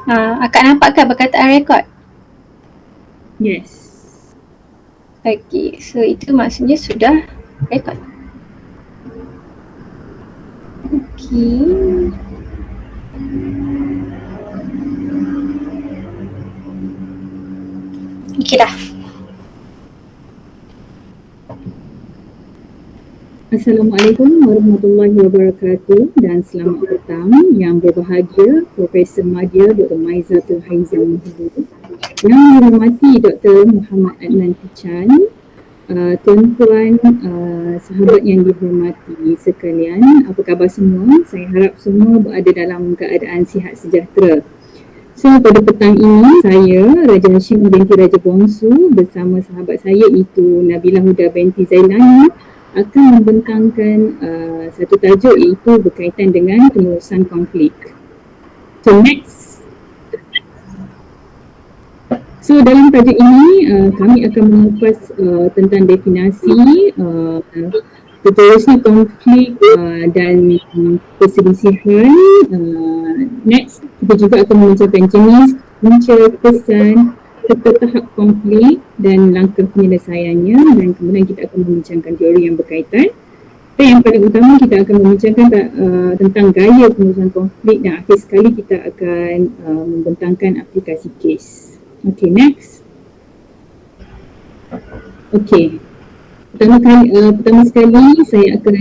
Akak nampak kan perkataan rekod? Yes. Okey, so itu maksudnya sudah rekod. Okey. Okey dah. Assalamualaikum warahmatullahi wabarakatuh dan selamat petang yang berbahagia Profesor Madya Dr. Maizatul Haizam Mahmud, yang dihormati Dr. Muhammad Adnan Kichan, tuan-tuan, sahabat yang dihormati sekalian, apa khabar semua? Saya harap semua berada dalam keadaan sihat sejahtera. So pada petang ini saya Raja Hashim binti Raja Bongsu bersama sahabat saya itu Nabila Huda binti Zailani akan membentangkan satu tajuk iaitu berkaitan dengan penerusan konflik. So next. So dalam tajuk ini kami akan mengupas tentang definisi berterusnya konflik dan perselisihan. Next, kita juga akan membincangkan jenis, punca, kesan serta tahap konflik dan langkah penyelesaiannya, dan kemudian kita akan membincangkan teori yang berkaitan. Dan yang paling utama kita akan membincangkan tentang gaya penerusan konflik, dan akhir sekali kita akan membentangkan aplikasi kes. Okay, next. Okay. Pertama sekali saya akan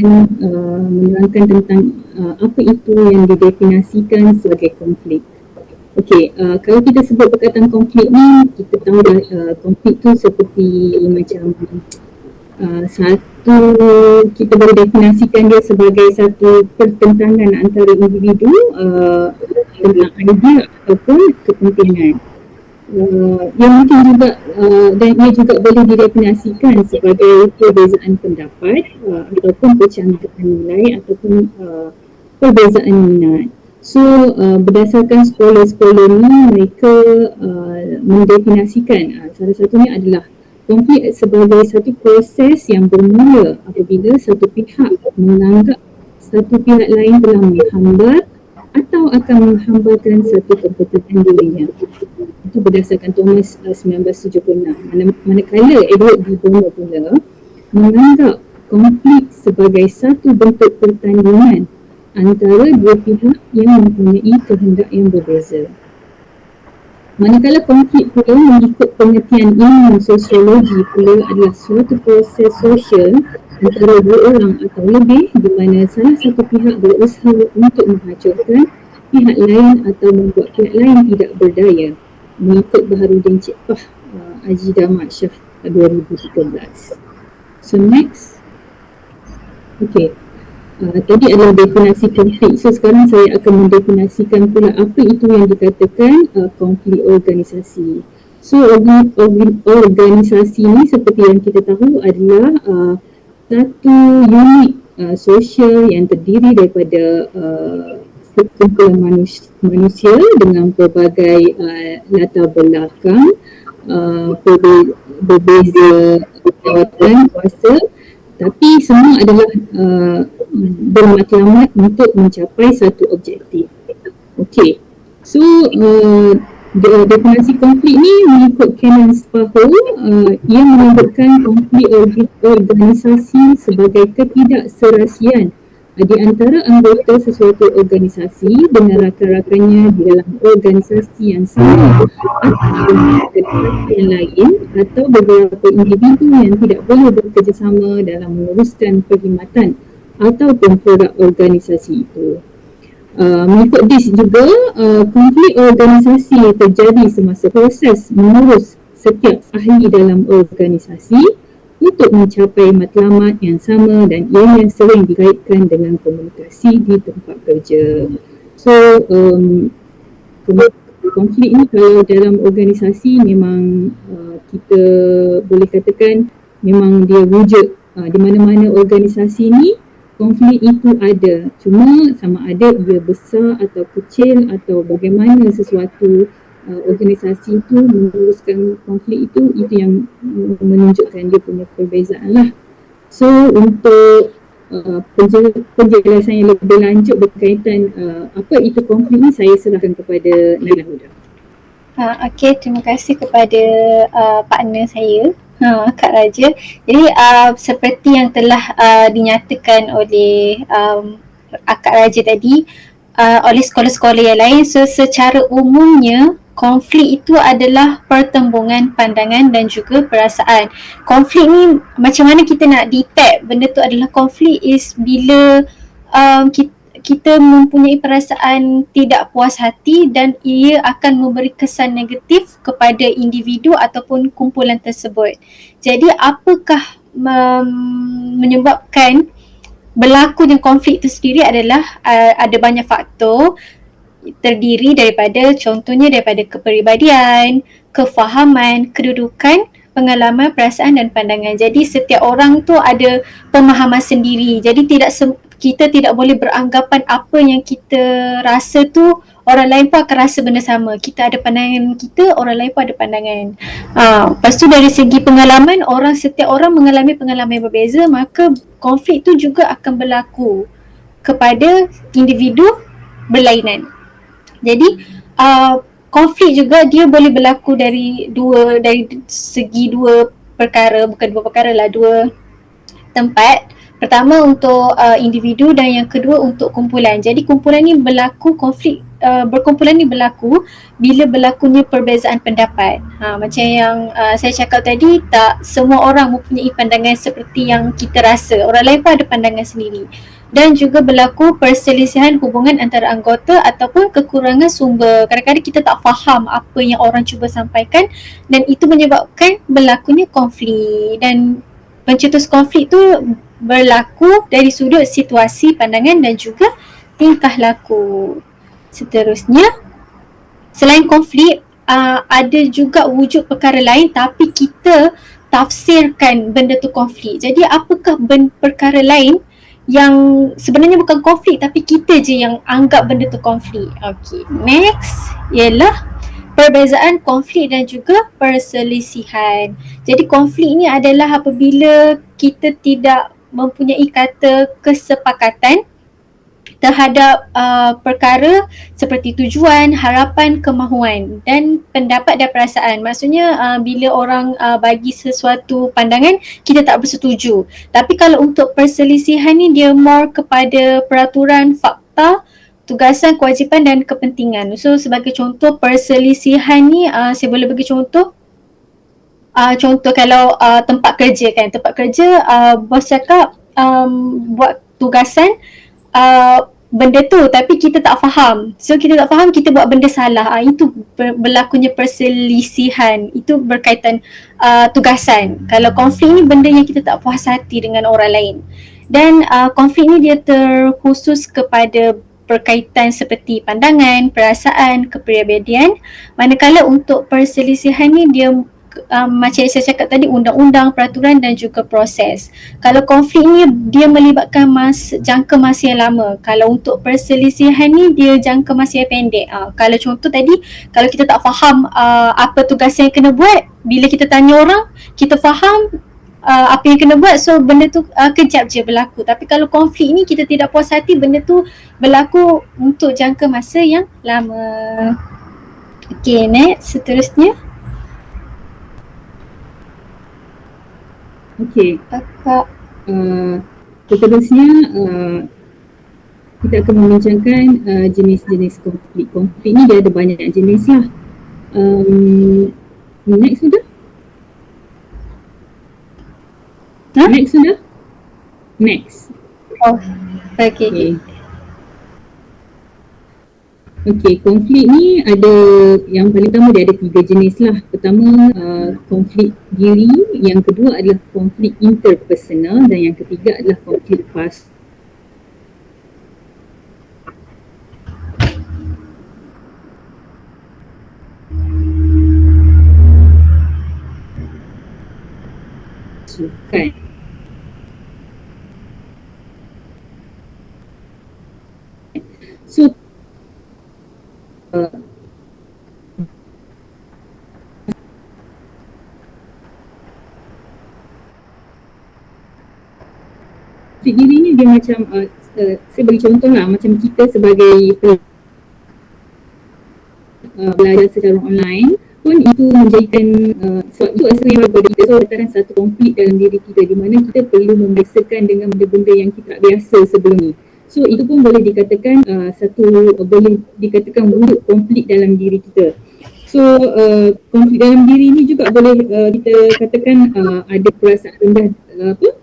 menerangkan tentang apa itu yang didefinisikan sebagai konflik. Okey, kalau kita sebut perkataan konflik ni, kita tahu dah konflik tu seperti macam satu, kita boleh definisikan dia sebagai satu pertentangan antara individu tentang idea ataupun kepentingan. Yang mungkin juga dan ia juga boleh didefinisikan sebagai perbezaan pendapat ataupun percanggahan nilai ataupun perbezaan minat. So berdasarkan sekolah-sekolah ni, mereka mendefinisikan salah satunya adalah konflik sebagai satu proses yang bermula apabila satu pihak menganggap satu pihak lain telah menghambat atau akan menghambakan satu kepentingan dirinya. Itu berdasarkan Thomas 1976. Manakala Edward D. Bono pula menganggap konflik sebagai satu bentuk pertandingan antara dua pihak yang mempunyai kehendak yang berbeza. Manakala konflik pula mengikut pengertian ilmu sosiologi pula adalah suatu proses sosial antara dua orang atau lebih di mana salah satu pihak berusaha untuk menghancurkan pihak lain atau membuat pihak lain tidak berdaya, mengikut Baharudin Cipah Haji Damat Shah 2013. So next. Okay. Tadi adalah definisi konflik. So sekarang saya akan mendefinisikan pula apa itu yang dikatakan konflik organisasi. So organisasi ni seperti yang kita tahu adalah satu unit sosial yang terdiri daripada sekumpulan manusia dengan pelbagai latar belakang, berbeza jawatan, kuasa, tapi semua adalah bermatlamat untuk mencapai satu objektif. Okey. So definisi konflik ni mengikut Canon Spaho, ia menyebutkan konflik organisasi sebagai ketidakserasian di antara anggota sesuatu organisasi dengan rakan-rakannya di dalam organisasi yang sama atau organisasi yang lain, atau beberapa individu yang tidak boleh bekerjasama dalam menguruskan perkhidmatan ataupun produk organisasi itu. Mengikut this juga, konflik organisasi terjadi semasa proses mengurus setiap ahli dalam organisasi untuk mencapai matlamat yang sama, dan ia yang sering dikaitkan dengan komunikasi di tempat kerja. So, konflik ini kalau dalam organisasi memang kita boleh katakan memang dia wujud di mana-mana organisasi ni. Konflik itu ada, cuma sama ada ia besar atau kecil atau bagaimana sesuatu organisasi itu menguruskan konflik itu yang menunjukkan dia punya perbezaan lah. So untuk penjelasan yang lebih lanjut berkaitan apa itu konflik ni, saya serahkan kepada Naila Huda. Okey, terima kasih kepada partner saya, Kak Raja. Jadi seperti yang telah dinyatakan oleh Kak Raja tadi, oleh sekolah-sekolah yang lain, so secara umumnya konflik itu adalah pertembungan pandangan dan juga perasaan. Konflik ni macam mana kita nak detect benda tu adalah konflik is bila kita mempunyai perasaan tidak puas hati dan ia akan memberi kesan negatif kepada individu ataupun kumpulan tersebut. Jadi apakah menyebabkan berlakunya konflik itu sendiri adalah ada banyak faktor, terdiri daripada contohnya daripada kepribadian, kefahaman, kedudukan, pengalaman, perasaan dan pandangan. Jadi setiap orang tu ada pemahaman sendiri. Jadi kita tidak boleh beranggapan apa yang kita rasa tu orang lain pun akan rasa benda sama. Kita ada pandangan kita, orang lain pun ada pandangan. Lepas tu dari segi pengalaman, setiap orang mengalami pengalaman yang berbeza, maka konflik tu juga akan berlaku kepada individu berlainan. Jadi konflik juga dia boleh berlaku dari segi dua perkara, bukan dua perkara lah, dua tempat. Pertama untuk individu dan yang kedua untuk kumpulan. Jadi kumpulan ni berkumpulan ni berlaku bila berlakunya perbezaan pendapat. Macam yang saya cakap tadi, tak semua orang mempunyai pandangan seperti yang kita rasa. Orang lain pun ada pandangan sendiri. Dan juga berlaku perselisihan hubungan antara anggota ataupun kekurangan sumber. Kadang-kadang kita tak faham apa yang orang cuba sampaikan dan itu menyebabkan berlakunya konflik. Dan pencetus konflik tu berlaku dari sudut situasi, pandangan dan juga tingkah laku. Seterusnya, selain konflik, ada juga wujud perkara lain tapi kita tafsirkan benda tu konflik. Jadi apakah perkara lain yang sebenarnya bukan konflik tapi kita je yang anggap benda tu konflik. Okay, next ialah perbezaan konflik dan juga perselisihan. Jadi konflik ni adalah apabila kita tidak mempunyai kata kesepakatan terhadap perkara seperti tujuan, harapan, kemahuan dan pendapat dan perasaan. Maksudnya bila orang bagi sesuatu pandangan, kita tak bersetuju. Tapi kalau untuk perselisihan ni dia more kepada peraturan, fakta, tugasan, kewajipan dan kepentingan. So sebagai contoh perselisihan ni saya boleh bagi contoh. Contoh kalau tempat kerja kan, bos cakap buat tugasan benda tu tapi kita tak faham. So kita tak faham, kita buat benda salah. Itu berlakunya perselisihan. Itu berkaitan tugasan. Kalau konflik ni benda yang kita tak puas hati dengan orang lain. Dan konflik ni dia terkhusus kepada berkaitan seperti pandangan, perasaan, kepribadian. Manakala untuk perselisihan ni dia macam yang saya cakap tadi, undang-undang, peraturan dan juga proses. Kalau konflik ni dia melibatkan jangka masa yang lama. Kalau untuk perselisihan ni dia jangka masa yang pendek. Kalau contoh tadi, kalau kita tak faham apa tugas yang kena buat, bila kita tanya orang, kita faham apa yang kena buat, so benda tu kejap je berlaku. Tapi kalau konflik ni kita tidak puas hati, benda tu berlaku untuk jangka masa yang lama. Okay, next, seterusnya. Okey. Seterusnya kita akan membincangkan jenis-jenis konflik. Konflik ni dia ada banyak jenis lah. Next sudah? Next sudah? Next. Oh, okay. Okey, konflik ni ada, yang paling pertama dia ada 3 jenis lah. Pertama konflik diri, yang kedua adalah konflik interpersonal dan yang ketiga adalah konflik pasukan. So konflik diri ni dia macam saya bagi contoh lah, macam kita sebagai belajar secara online pun itu menjadikan sebab itu asal yang berbeza kita. So dikatakan satu konflik dalam diri kita di mana kita perlu membiasakan dengan benda-benda yang kita tak biasa sebelum ni. So itu pun boleh dikatakan boleh dikatakan wujud konflik dalam diri kita. So konflik dalam diri ni juga boleh kita katakan ada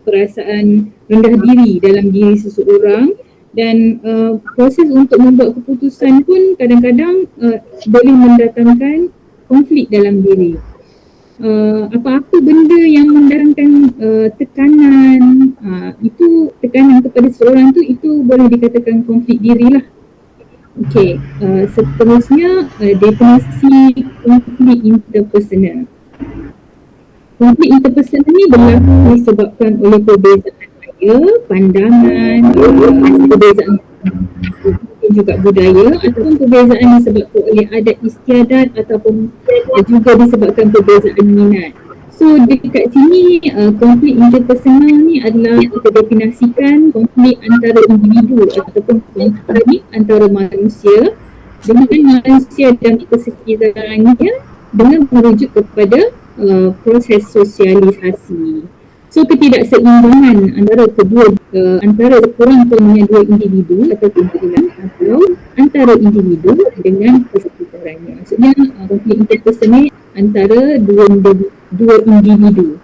perasaan rendah diri dalam diri seseorang, dan proses untuk membuat keputusan pun kadang-kadang boleh mendatangkan konflik dalam diri. Apa-apa benda yang mendatangkan tekanan, itu tekanan kepada seseorang tu, itu boleh dikatakan konflik diri lah. Okey, seterusnya definisi konflik interpersonal. Konflik interpersonal ni berlaku disebabkan oleh perbezaan gaya, pandangan, perbezaan juga budaya, ataupun perbezaan disebabkan oleh adat istiadat, ataupun juga disebabkan perbezaan minat. So dekat sini konflik interpersonal ni adalah kita definisikan konflik antara individu ataupun konflik antara manusia dengan manusia dan persekitarannya dengan merujuk kepada proses sosialisasi. So ketidakseimbangan antara sekurang-kurangnya dua individu atau kumpulan, atau antara individu dengan persekitarannya. Maksudnya konflik interpersonal antara dua individu.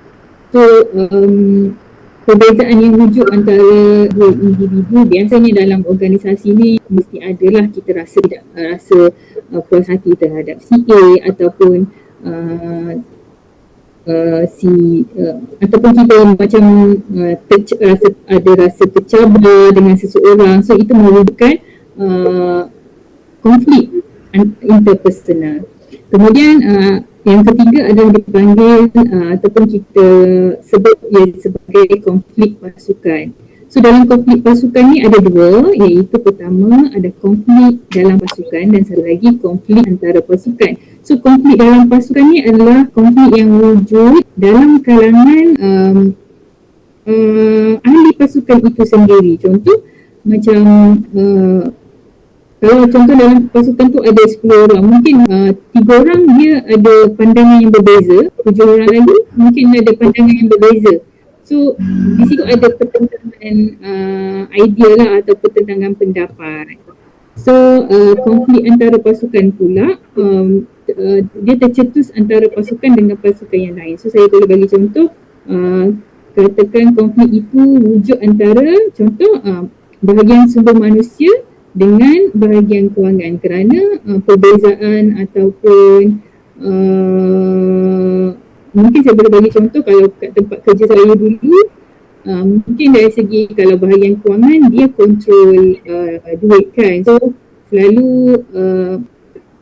So perbezaan yang wujud antara dua individu biasanya dalam organisasi ni mesti adalah kita rasa puas hati terhadap si A ataupun ataupun kita macam ada rasa tercabar dengan seseorang. So itu mewujudkan konflik interpersonal. Kemudian yang ketiga adalah dipanggil ataupun kita sebut sebagai konflik pasukan. So dalam konflik pasukan ni ada dua, iaitu pertama ada konflik dalam pasukan dan satu lagi konflik antara pasukan. So konflik dalam pasukan ni adalah konflik yang wujud dalam kalangan ahli pasukan itu sendiri. Contoh macam kalau contoh dalam pasukan tu ada 10 orang, mungkin 3 orang dia ada pandangan yang berbeza, 7 orang lagi mungkin ada pandangan yang berbeza. So di situ ada pertentangan idea lah atau pertentangan pendapat. So konflik antara pasukan pula dia tercetus antara pasukan dengan pasukan yang lain. So saya boleh bagi contoh, katakan konflik itu wujud antara contoh bahagian sumber manusia dengan bahagian kewangan kerana perbezaan ataupun mungkin saya boleh bagi contoh kalau kat tempat kerja saya dulu, mungkin dari segi kalau bahagian kewangan dia kontrol duit kan, so selalu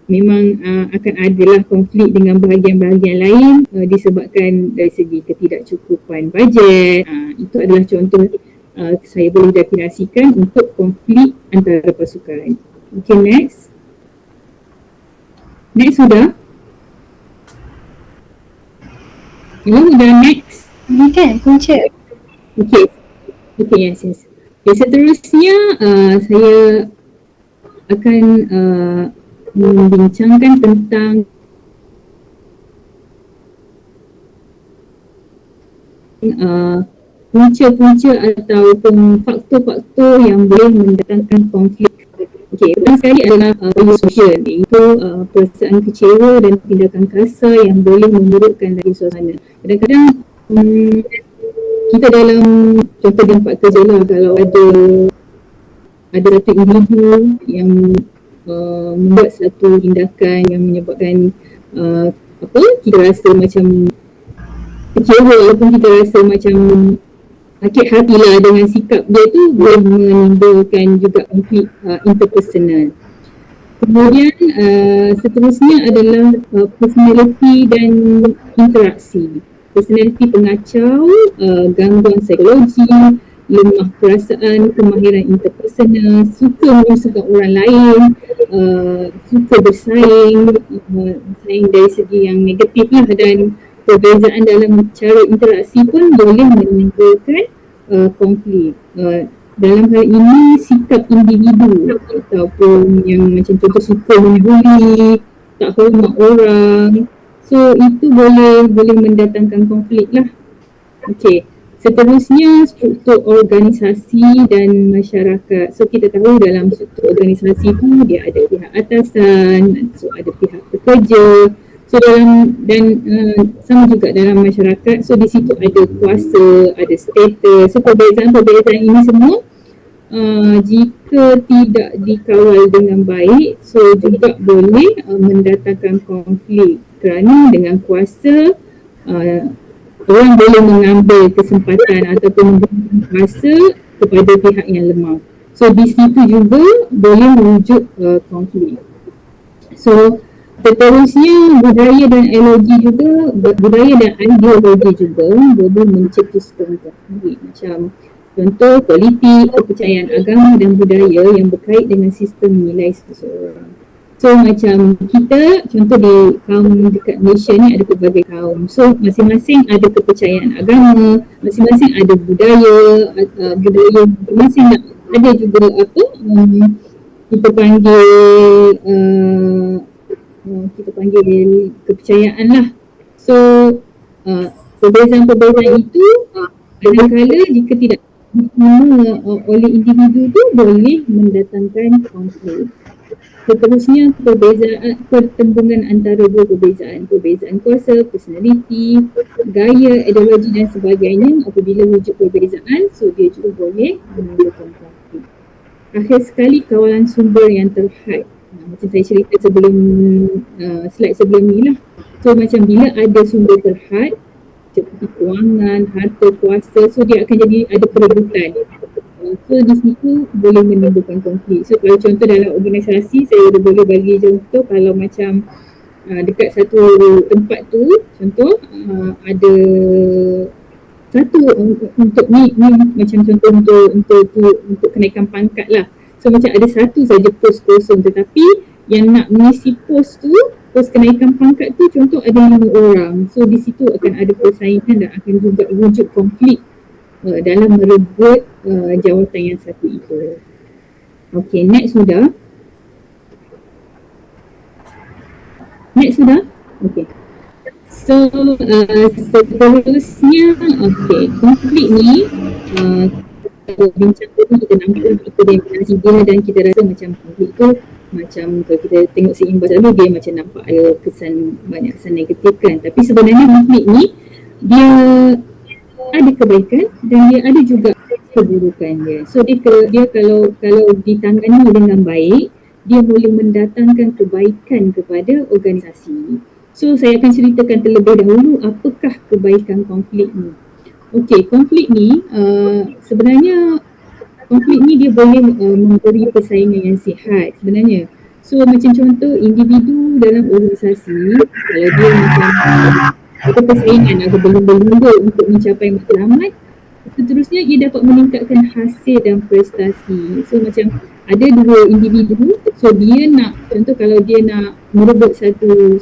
memang akan adalah konflik dengan bahagian-bahagian lain disebabkan dari segi ketidakcukupan bajet. Itu adalah contoh saya boleh definisikan untuk konflik antara pasukan. Okay, next. Next sudah? Hello, sudah next? Ini kan punca. Okay, yes. Okay, seterusnya saya akan membincangkan tentang punca-punca ataupun faktor-faktor yang boleh mendatangkan konflik. Okey, pertama sekali adalah sosial, iaitu perasaan kecewa dan tindakan kasar yang boleh memburukkan lagi suasana. Kadang-kadang kita dalam contoh di tempat kerja lah, kalau ada satu individu yang membuat satu tindakan yang menyebabkan kita rasa macam kecewa ataupun kita rasa macam sakit hati lah dengan sikap dia tu, boleh menimbulkan juga konflik interpersonal. Kemudian seterusnya adalah personality dan interaksi. Personality pengacau, gangguan psikologi, lemah perasaan, kemahiran interpersonal, suka menyusahkan orang lain, suka bersaing dari segi yang negatif lah, dan perbezaan dalam cara interaksi pun boleh menimbulkan konflik. dalam hal ini sikap individu ataupun yang macam contoh suka membuli, tak hormat orang. So itu boleh mendatangkan konflik lah. Okey. Seterusnya struktur organisasi dan masyarakat. So kita tahu dalam struktur organisasi tu dia ada pihak atasan, so ada pihak pekerja. So sama juga dalam masyarakat. So di situ ada kuasa, ada status. So perbezaan ini semua jika tidak dikawal dengan baik, so juga boleh mendatangkan konflik kerana dengan kuasa orang boleh mengambil kesempatan ataupun memberikan kuasa kepada pihak yang lemah. So di situ juga boleh merujuk konflik. So seterusnya budaya dan ideologi juga boleh mencetuskan konflik. Macam contoh politik, kepercayaan agama dan budaya yang berkait dengan sistem nilai seseorang. So macam kita, contoh di kaum dekat Malaysia ni ada pelbagai kaum. So masing-masing ada kepercayaan agama, masing-masing ada budaya masing-masing ada juga kita panggil kepercayaan lah. So perbezaan-perbezaan itu kadang-kadang jika tidak diterima oleh individu tu boleh mendatangkan konflik. Seterusnya pertembungan antara dua perbezaan kuasa, personaliti, gaya, ideologi dan sebagainya. Apabila wujud perbezaan, so dia juga boleh menimbulkan konflik. Akhir sekali, kawalan sumber yang terhad. Macam saya cerita sebelum slide sebelum ni lah. So macam bila ada sumber terhad seperti kewangan, harta, kuasa, so dia akan jadi ada perebutan. So di situ boleh menimbulkan konflik. So kalau contoh dalam organisasi, saya boleh bagi contoh kalau macam dekat satu tempat tu, contoh ada satu untuk ni macam contoh untuk kenaikan pangkat lah. So macam ada satu saja pos kosong, tetapi yang nak mengisi pos tu, pos kenaikan pangkat tu contoh ada 5 orang. So di situ akan ada persaingan dan akan juga wujud konflik dalam merebut jawatan yang satu itu. Okay, next sudah. Okay. So seterusnya, okay, konflik ni bincang dulu kita nampak apa definisi dia dan kita rasa macam konflik tu macam kalau kita tengok seimbas dulu dia macam nampak ada banyak kesan negatif kan, tapi sebenarnya konflik ni dia ada kebaikan dan dia ada juga keburukan dia. So dia kalau ditangani dengan baik, dia boleh mendatangkan kebaikan kepada organisasi. So saya akan ceritakan terlebih dahulu apakah kebaikan konflik ni. Okey, konflik ni sebenarnya konflik ni dia boleh memberi persaingan yang sihat sebenarnya. So macam contoh individu dalam organisasi, kalau dia macam ada persaingan atau berlumba-lumba untuk mencapai matlamat, seterusnya ia dapat meningkatkan hasil dan prestasi. So macam ada dua individu, so dia nak, contoh kalau dia nak merebut satu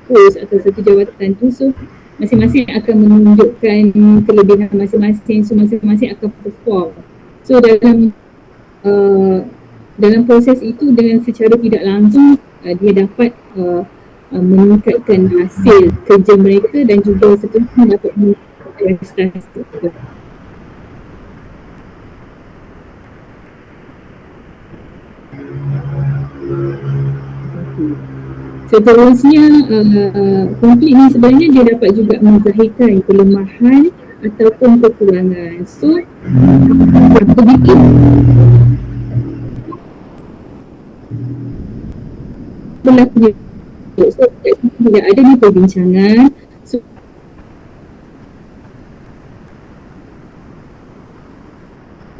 pos atau satu jawatan tu, so masing-masing akan menunjukkan kelebihan masing-masing, so masing-masing akan perform. So dalam proses itu dengan secara tidak langsung dia dapat meningkatkan hasil kerja mereka dan juga seterusnya dapat meningkatkan prestasi. Seterusnya konflik ni sebenarnya dia dapat juga menzahirkan kelemahan ataupun kekurangan. So begitu berlaku. So bila ada ni perbincangan, so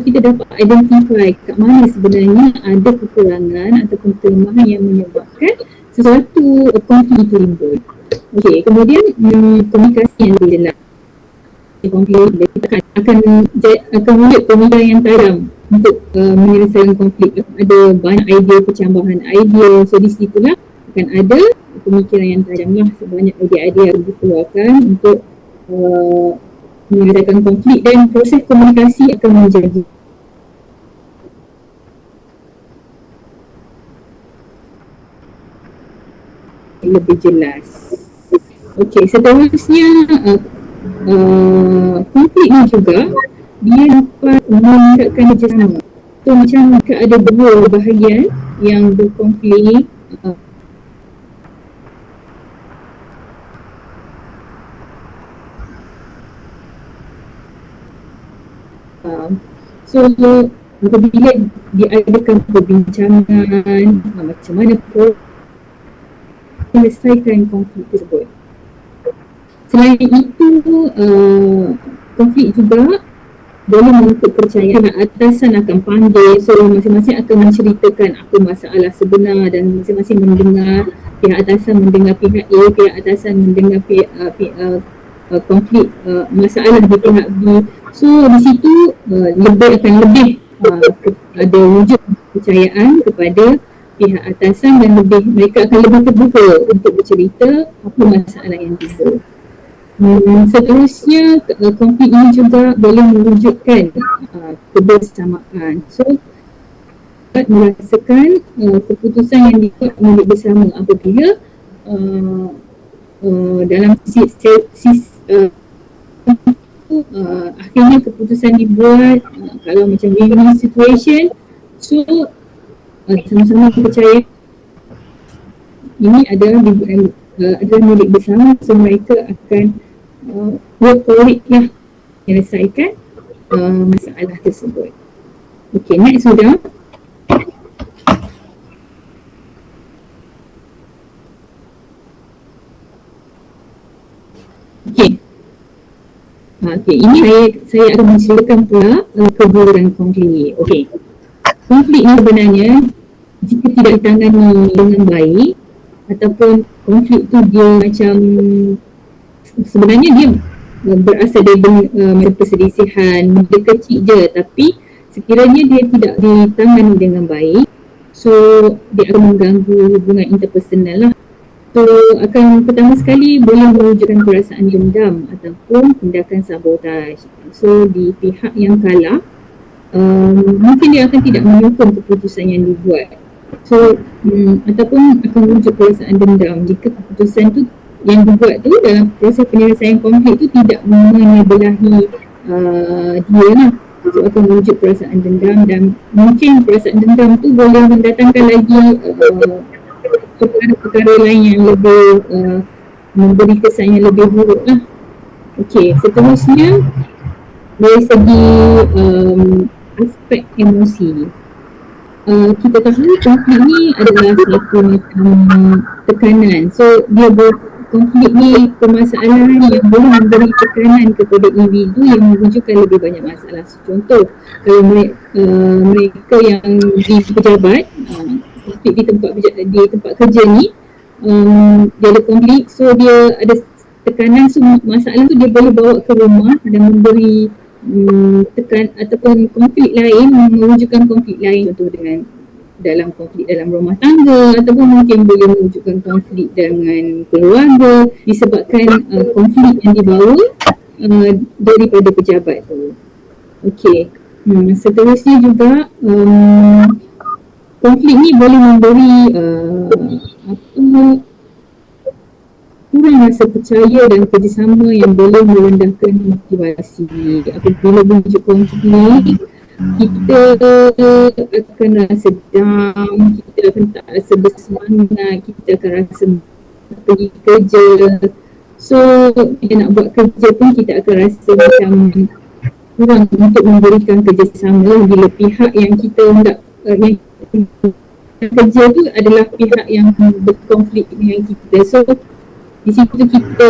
kita dapat identify kat mana sebenarnya ada kekurangan ataupun kelemahan yang menyebabkan sesuatu konflik itu timbul. Okey, kemudian komunikasi yang jelas. Konflik kita akan wujud pemikiran yang tajam untuk menyelesaikan konflik. Ada banyak idea, percambahan idea. So di situlah akan ada pemikiran yang tajam lah, sebanyak idea-idea yang dikeluarkan untuk menyelesaikan konflik dan proses komunikasi akan menjadi lebih jelas. Okey, seterusnya konflik ni juga dia dapat meningkatkan kerjasama. So macam jika ada dua bahagian yang berkonflik, so apabila diadakan perbincangan macam mana menyelesaikan konflik tersebut. Selain itu, konflik juga boleh mengikut kepercayaan atasan akan panggil, so masing-masing akan menceritakan apa masalah sebenar dan masing-masing mendengar, pihak atasan mendengar pihak A, pihak atasan mendengar konflik masalah di pihak B. So di situ lebih ada wujud kepercayaan kepada pihak atasan dan mereka akan lebih terbuka untuk bercerita apa masalah yang timbul. Seterusnya, konflik ini juga boleh mewujudkan kebersamaan. So, dapat merasakan keputusan yang dibuat milik bersama apabila dalam akhirnya keputusan dibuat kalau macam win-win situation, so sama-sama percaya ini adalah milik bersama, so mereka akan work for it lah menyelesaikan masalah tersebut. Okay, next sudah. Okay, ini saya akan menceritakan pula keburukan konflik ni. Okay, konflik ni sebenarnya jika tidak ditangani dengan baik ataupun konflik tu dia macam sebenarnya dia berasal dari perselisihan benda kecil je, tapi sekiranya dia tidak ditangani dengan baik, so dia akan mengganggu hubungan interpersonal lah. So akan pertama sekali boleh mewujudkan perasaan dendam ataupun tindakan sabotaj. So di pihak yang kalah mungkin dia akan tidak menyokong keputusan yang dibuat. So ataupun akan wujud perasaan dendam jika keputusan tu yang dibuat tu dalam proses penyelesaian konflik tu tidak menyebelahi dia lah. So akan wujud perasaan dendam dan mungkin perasaan dendam tu boleh mendatangkan lagi perkara-perkara lain yang lebih memberi kesan yang lebih buruk lah. Okey, seterusnya dari segi aspek emosi. Kita tahu konflik ni adalah satu macam tekanan. So dia konflik ni permasalahan yang boleh memberi tekanan kepada individu yang mewujudkan lebih banyak masalah. Contoh, kalau mereka yang di pejabat, konflik di tempat kerja ni, dia ada konflik, so dia ada tekanan, so masalah tu dia boleh bawa ke rumah dan memberi ataupun konflik lain, mewujudkan konflik lain, contoh dengan dalam konflik dalam rumah tangga ataupun mungkin boleh mewujudkan konflik dengan keluarga disebabkan konflik yang dibawa daripada pejabat tu. Okey, seterusnya juga konflik ni boleh memberi kurang rasa percaya dan kerjasama yang boleh merendahkan motivasi. Apabila wujud konflik, kita akan rasa down, kita akan tak rasa bersemangat, kita akan rasa pergi kerja. So, bila nak buat kerja pun kita akan rasa macam kurang untuk memberikan kerjasama lah bila pihak yang kita hendak yang kerja tu adalah pihak yang berkonflik dengan kita. So, di situ kita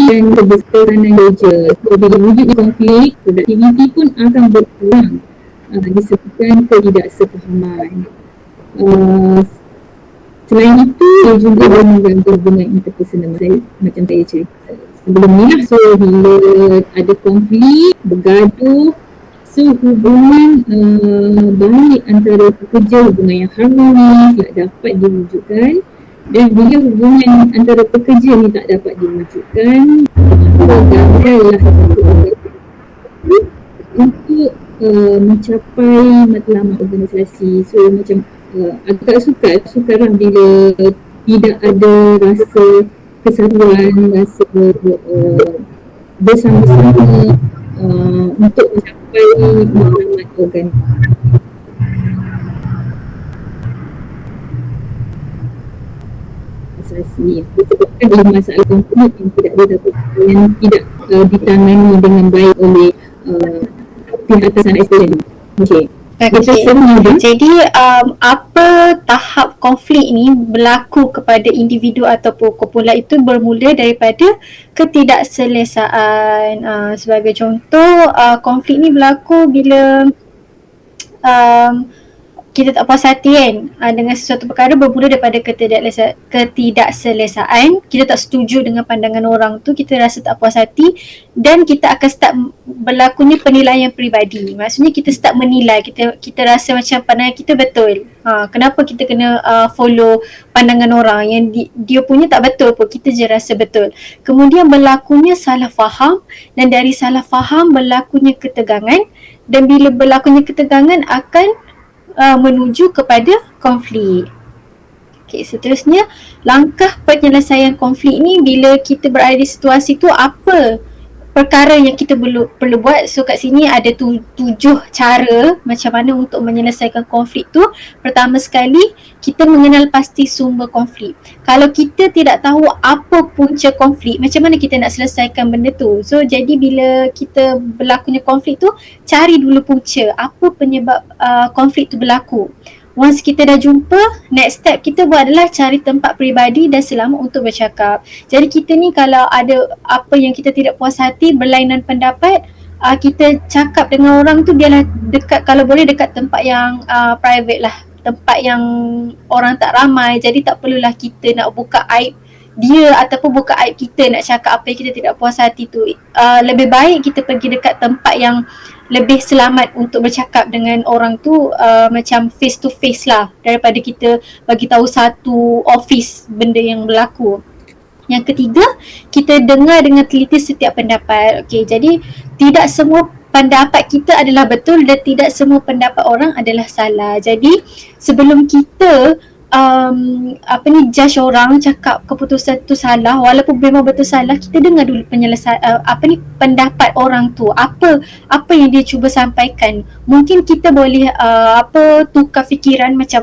dan kebersamaan kerja. So, bila wujud konflik, produktiviti pun akan berkurang disebabkan ketidaksefahaman. Selain itu, dia juga boleh mengganggu hubungan interpersonal macam saya cerita sebelum ni lah. So, bila ada konflik, bergaduh, so hubungan baik antara pekerja, hubungan yang harmoni tak dapat diwujudkan. Dan bila hubungan antara pekerja ni tak dapat diwujudkan, gagal lah untuk mencapai matlamat organisasi. So macam agak sukar lah bila tidak ada rasa kesatuan, rasa bersama-sama untuk mencapai matlamat organisasi. Disebabkan oleh masalah konflik yang tidak ditangani dengan baik oleh pihak atasan SPM. Okey. Jadi apa tahap konflik ni berlaku kepada individu ataupun kumpulan itu bermula daripada ketidakselesaan. Sebagai contoh, konflik ni berlaku bila kita tak puas hati kan dengan sesuatu perkara, bermula daripada ketidakselesaan. Kita tak setuju dengan pandangan orang tu, kita rasa tak puas hati dan kita akan start berlakunya penilaian peribadi. Maksudnya kita start menilai, kita rasa macam pandangan kita betul. Kenapa kita kena follow pandangan orang yang dia punya tak betul pun, kita je rasa betul. Kemudian berlakunya salah faham, dan dari salah faham berlakunya ketegangan, dan bila berlakunya ketegangan akan menuju kepada konflik. Okay, seterusnya, langkah penyelesaian konflik ni bila kita berada di situasi tu, apa perkara yang kita perlu buat. So kat sini ada 7 cara macam mana untuk menyelesaikan konflik tu. Pertama sekali, kita mengenal pasti sumber konflik. Kalau kita tidak tahu apa punca konflik, macam mana kita nak selesaikan benda tu? So jadi bila kita berlakunya konflik tu, cari dulu punca, apa penyebab konflik tu berlaku. Once kita dah jumpa, next step kita buat adalah cari tempat peribadi dan selamat untuk bercakap. Jadi kita ni kalau ada apa yang kita tidak puas hati, berlainan pendapat, kita cakap dengan orang tu biarlah dekat, kalau boleh dekat tempat yang private lah, tempat yang orang tak ramai. Jadi tak perlulah kita nak buka aib dia ataupun buka aib kita nak cakap apa yang kita tidak puas hati tu. Lebih baik kita pergi dekat tempat yang lebih selamat untuk bercakap dengan orang tu, macam face to face lah, daripada kita bagi tahu satu office benda yang berlaku. Yang ketiga, kita dengar dengan teliti setiap pendapat. Okey, jadi tidak semua pendapat kita adalah betul dan tidak semua pendapat orang adalah salah. Jadi sebelum kita judge orang cakap keputusan tu salah, walaupun memang betul salah, kita dengar dulu pendapat orang tu, apa yang dia cuba sampaikan. Mungkin kita boleh tukar fikiran macam,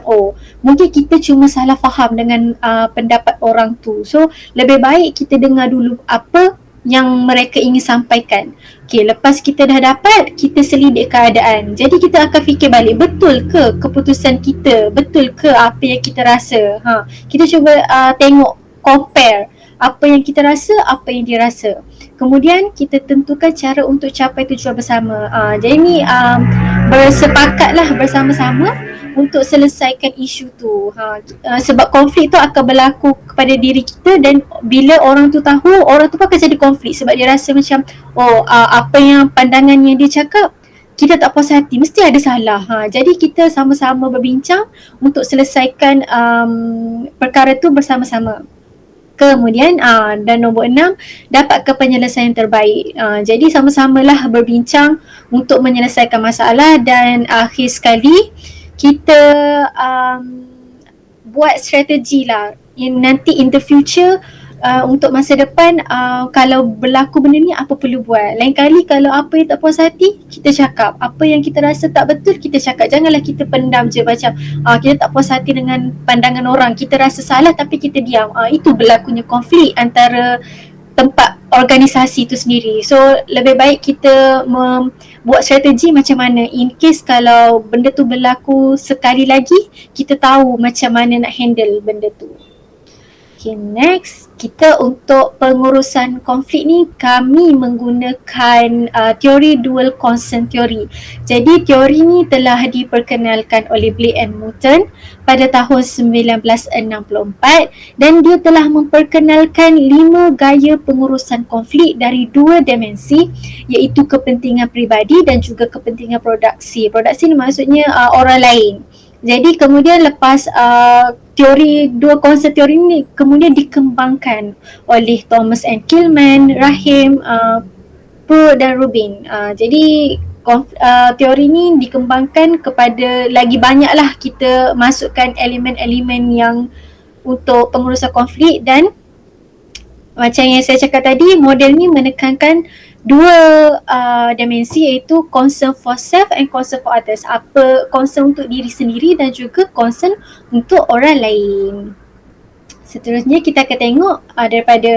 mungkin kita cuma salah faham dengan pendapat orang tu. So lebih baik kita dengar dulu apa yang mereka ingin sampaikan. Okay, lepas kita dah dapat, kita selidik keadaan. Jadi kita akan fikir balik, betul ke keputusan kita? Betul ke apa yang kita rasa? Kita cuba tengok, compare apa yang kita rasa, apa yang dia rasa. Kemudian kita tentukan cara untuk capai tujuan bersama. Jadi ni bersepakatlah bersama-sama untuk selesaikan isu tu. Sebab konflik tu akan berlaku kepada diri kita, dan bila orang tu tahu, orang tu pun akan jadi konflik sebab dia rasa macam apa yang pandangan yang dia cakap kita tak puas hati, mesti ada salah. Jadi kita sama-sama berbincang untuk selesaikan perkara tu bersama-sama. Kemudian dan nombor 6, dapatkan penyelesaian terbaik. Jadi sama-samalah berbincang untuk menyelesaikan masalah, dan akhir sekali kita buat strategi lah yang nanti in the future, untuk masa depan, kalau berlaku benda ni apa perlu buat. Lain kali kalau apa yang tak puas hati, kita cakap. Apa yang kita rasa tak betul, kita cakap. Janganlah kita pendam je macam kita tak puas hati dengan pandangan orang, kita rasa salah tapi kita diam. Itu berlakunya konflik antara tempat organisasi tu sendiri. So lebih baik kita buat strategi macam mana in case kalau benda tu berlaku sekali lagi, kita tahu macam mana nak handle benda tu. Okay, next, kita untuk pengurusan konflik ni, kami menggunakan teori dual consent theory. Jadi teori ni telah diperkenalkan oleh Blake and Moulton pada tahun 1964, dan dia telah memperkenalkan 5 gaya pengurusan konflik dari 2 dimensi, iaitu kepentingan peribadi dan juga kepentingan produksi. Produksi ni maksudnya orang lain. Jadi kemudian lepas teori dua konsep teori ini kemudian dikembangkan oleh Thomas and Kilman, Rahim, Pro dan Rubin. Jadi teori ni dikembangkan kepada lagi banyaklah kita masukkan elemen-elemen yang untuk pengurusan konflik, dan macam yang saya cakap tadi, model ni menekankan dua dimensi, iaitu concern for self and concern for others. Apa concern untuk diri sendiri dan juga concern untuk orang lain. Seterusnya kita akan tengok daripada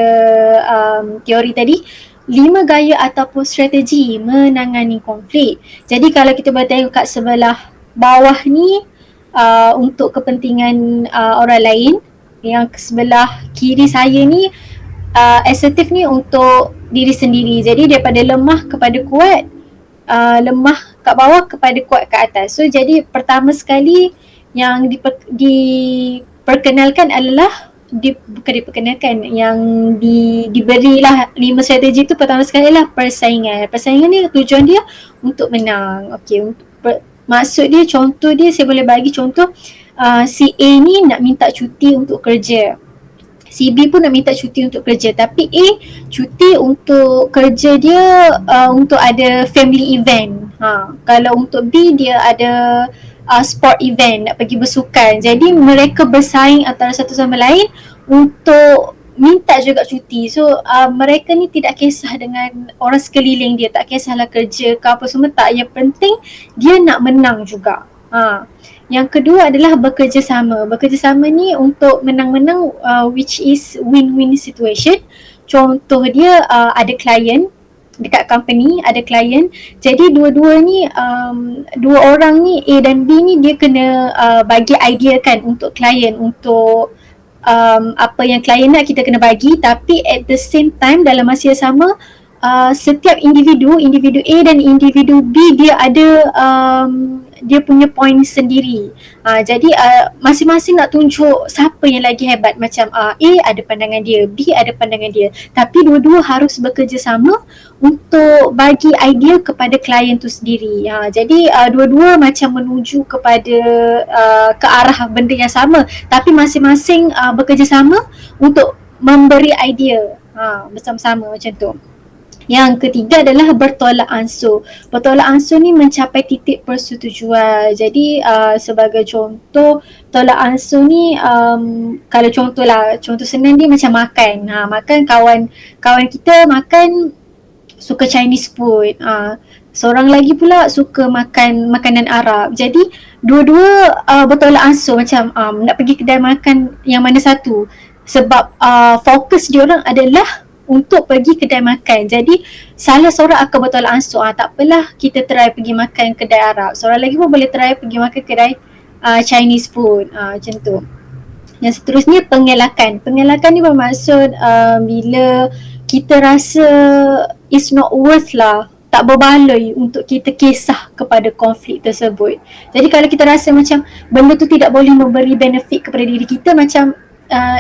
teori tadi, 5 gaya ataupun strategi menangani konflik. Jadi kalau kita boleh tengok kat sebelah bawah ni, untuk kepentingan orang lain, yang sebelah kiri saya ni assertif ni untuk diri sendiri. Jadi daripada lemah kepada kuat, lemah kat bawah kepada kuat kat atas. So jadi pertama sekali yang diperkenalkan adalah yang diberilah 5 strategi tu. Pertama sekali lah persaingan. Persaingan ni tujuan dia untuk menang. Okey, maksud dia, contoh dia, saya boleh bagi contoh, si A ni nak minta cuti untuk kerja, si B pun nak minta cuti untuk kerja, tapi A cuti untuk kerja dia untuk ada family event. Kalau untuk B dia ada sport event, nak pergi bersukan. Jadi mereka bersaing antara satu sama lain untuk minta juga cuti. So mereka ni tidak kisah dengan orang sekeliling dia, tak kisahlah kerja ke apa semua, tak. Yang penting dia nak menang juga. Yang kedua adalah bekerjasama. Bekerjasama ni untuk menang-menang, which is win-win situation. Contoh dia, ada klien dekat company, ada klien. Jadi dua-dua ni, dua orang ni, A dan B ni, dia kena bagi idea kan untuk klien, untuk apa yang klien nak kita kena bagi. Tapi at the same time, dalam masa yang sama, setiap individu A dan individu B, dia ada dia punya point sendiri. Jadi masing-masing nak tunjuk siapa yang lagi hebat. Macam A ada pandangan dia, B ada pandangan dia, tapi dua-dua harus bekerjasama untuk bagi idea kepada klien tu sendiri. Jadi dua-dua macam menuju kepada ke arah benda yang sama, tapi masing-masing bekerjasama untuk memberi idea bersama-sama, macam tu. Yang ketiga adalah bertolak ansur. Bertolak ansur ni mencapai titik persetujuan. Jadi sebagai contoh, tolak ansur ni, kalau contoh senang dia macam makan. Makan, kawan kita makan suka Chinese food. Seorang lagi pula suka makan makanan Arab. Jadi dua-dua bertolak ansur, macam nak pergi kedai makan yang mana satu. Sebab fokus diorang adalah untuk pergi kedai makan. Jadi salah seorang akan bertolak ansur, tak apalah kita try pergi makan kedai Arab, seorang lagi pun boleh try pergi makan kedai Chinese food, macam tu. Yang seterusnya, pengelakan. Pengelakan ni bermaksud bila kita rasa it's not worth lah, tak berbaloi untuk kita kisah kepada konflik tersebut. Jadi kalau kita rasa macam benda tu tidak boleh memberi benefit kepada diri kita, macam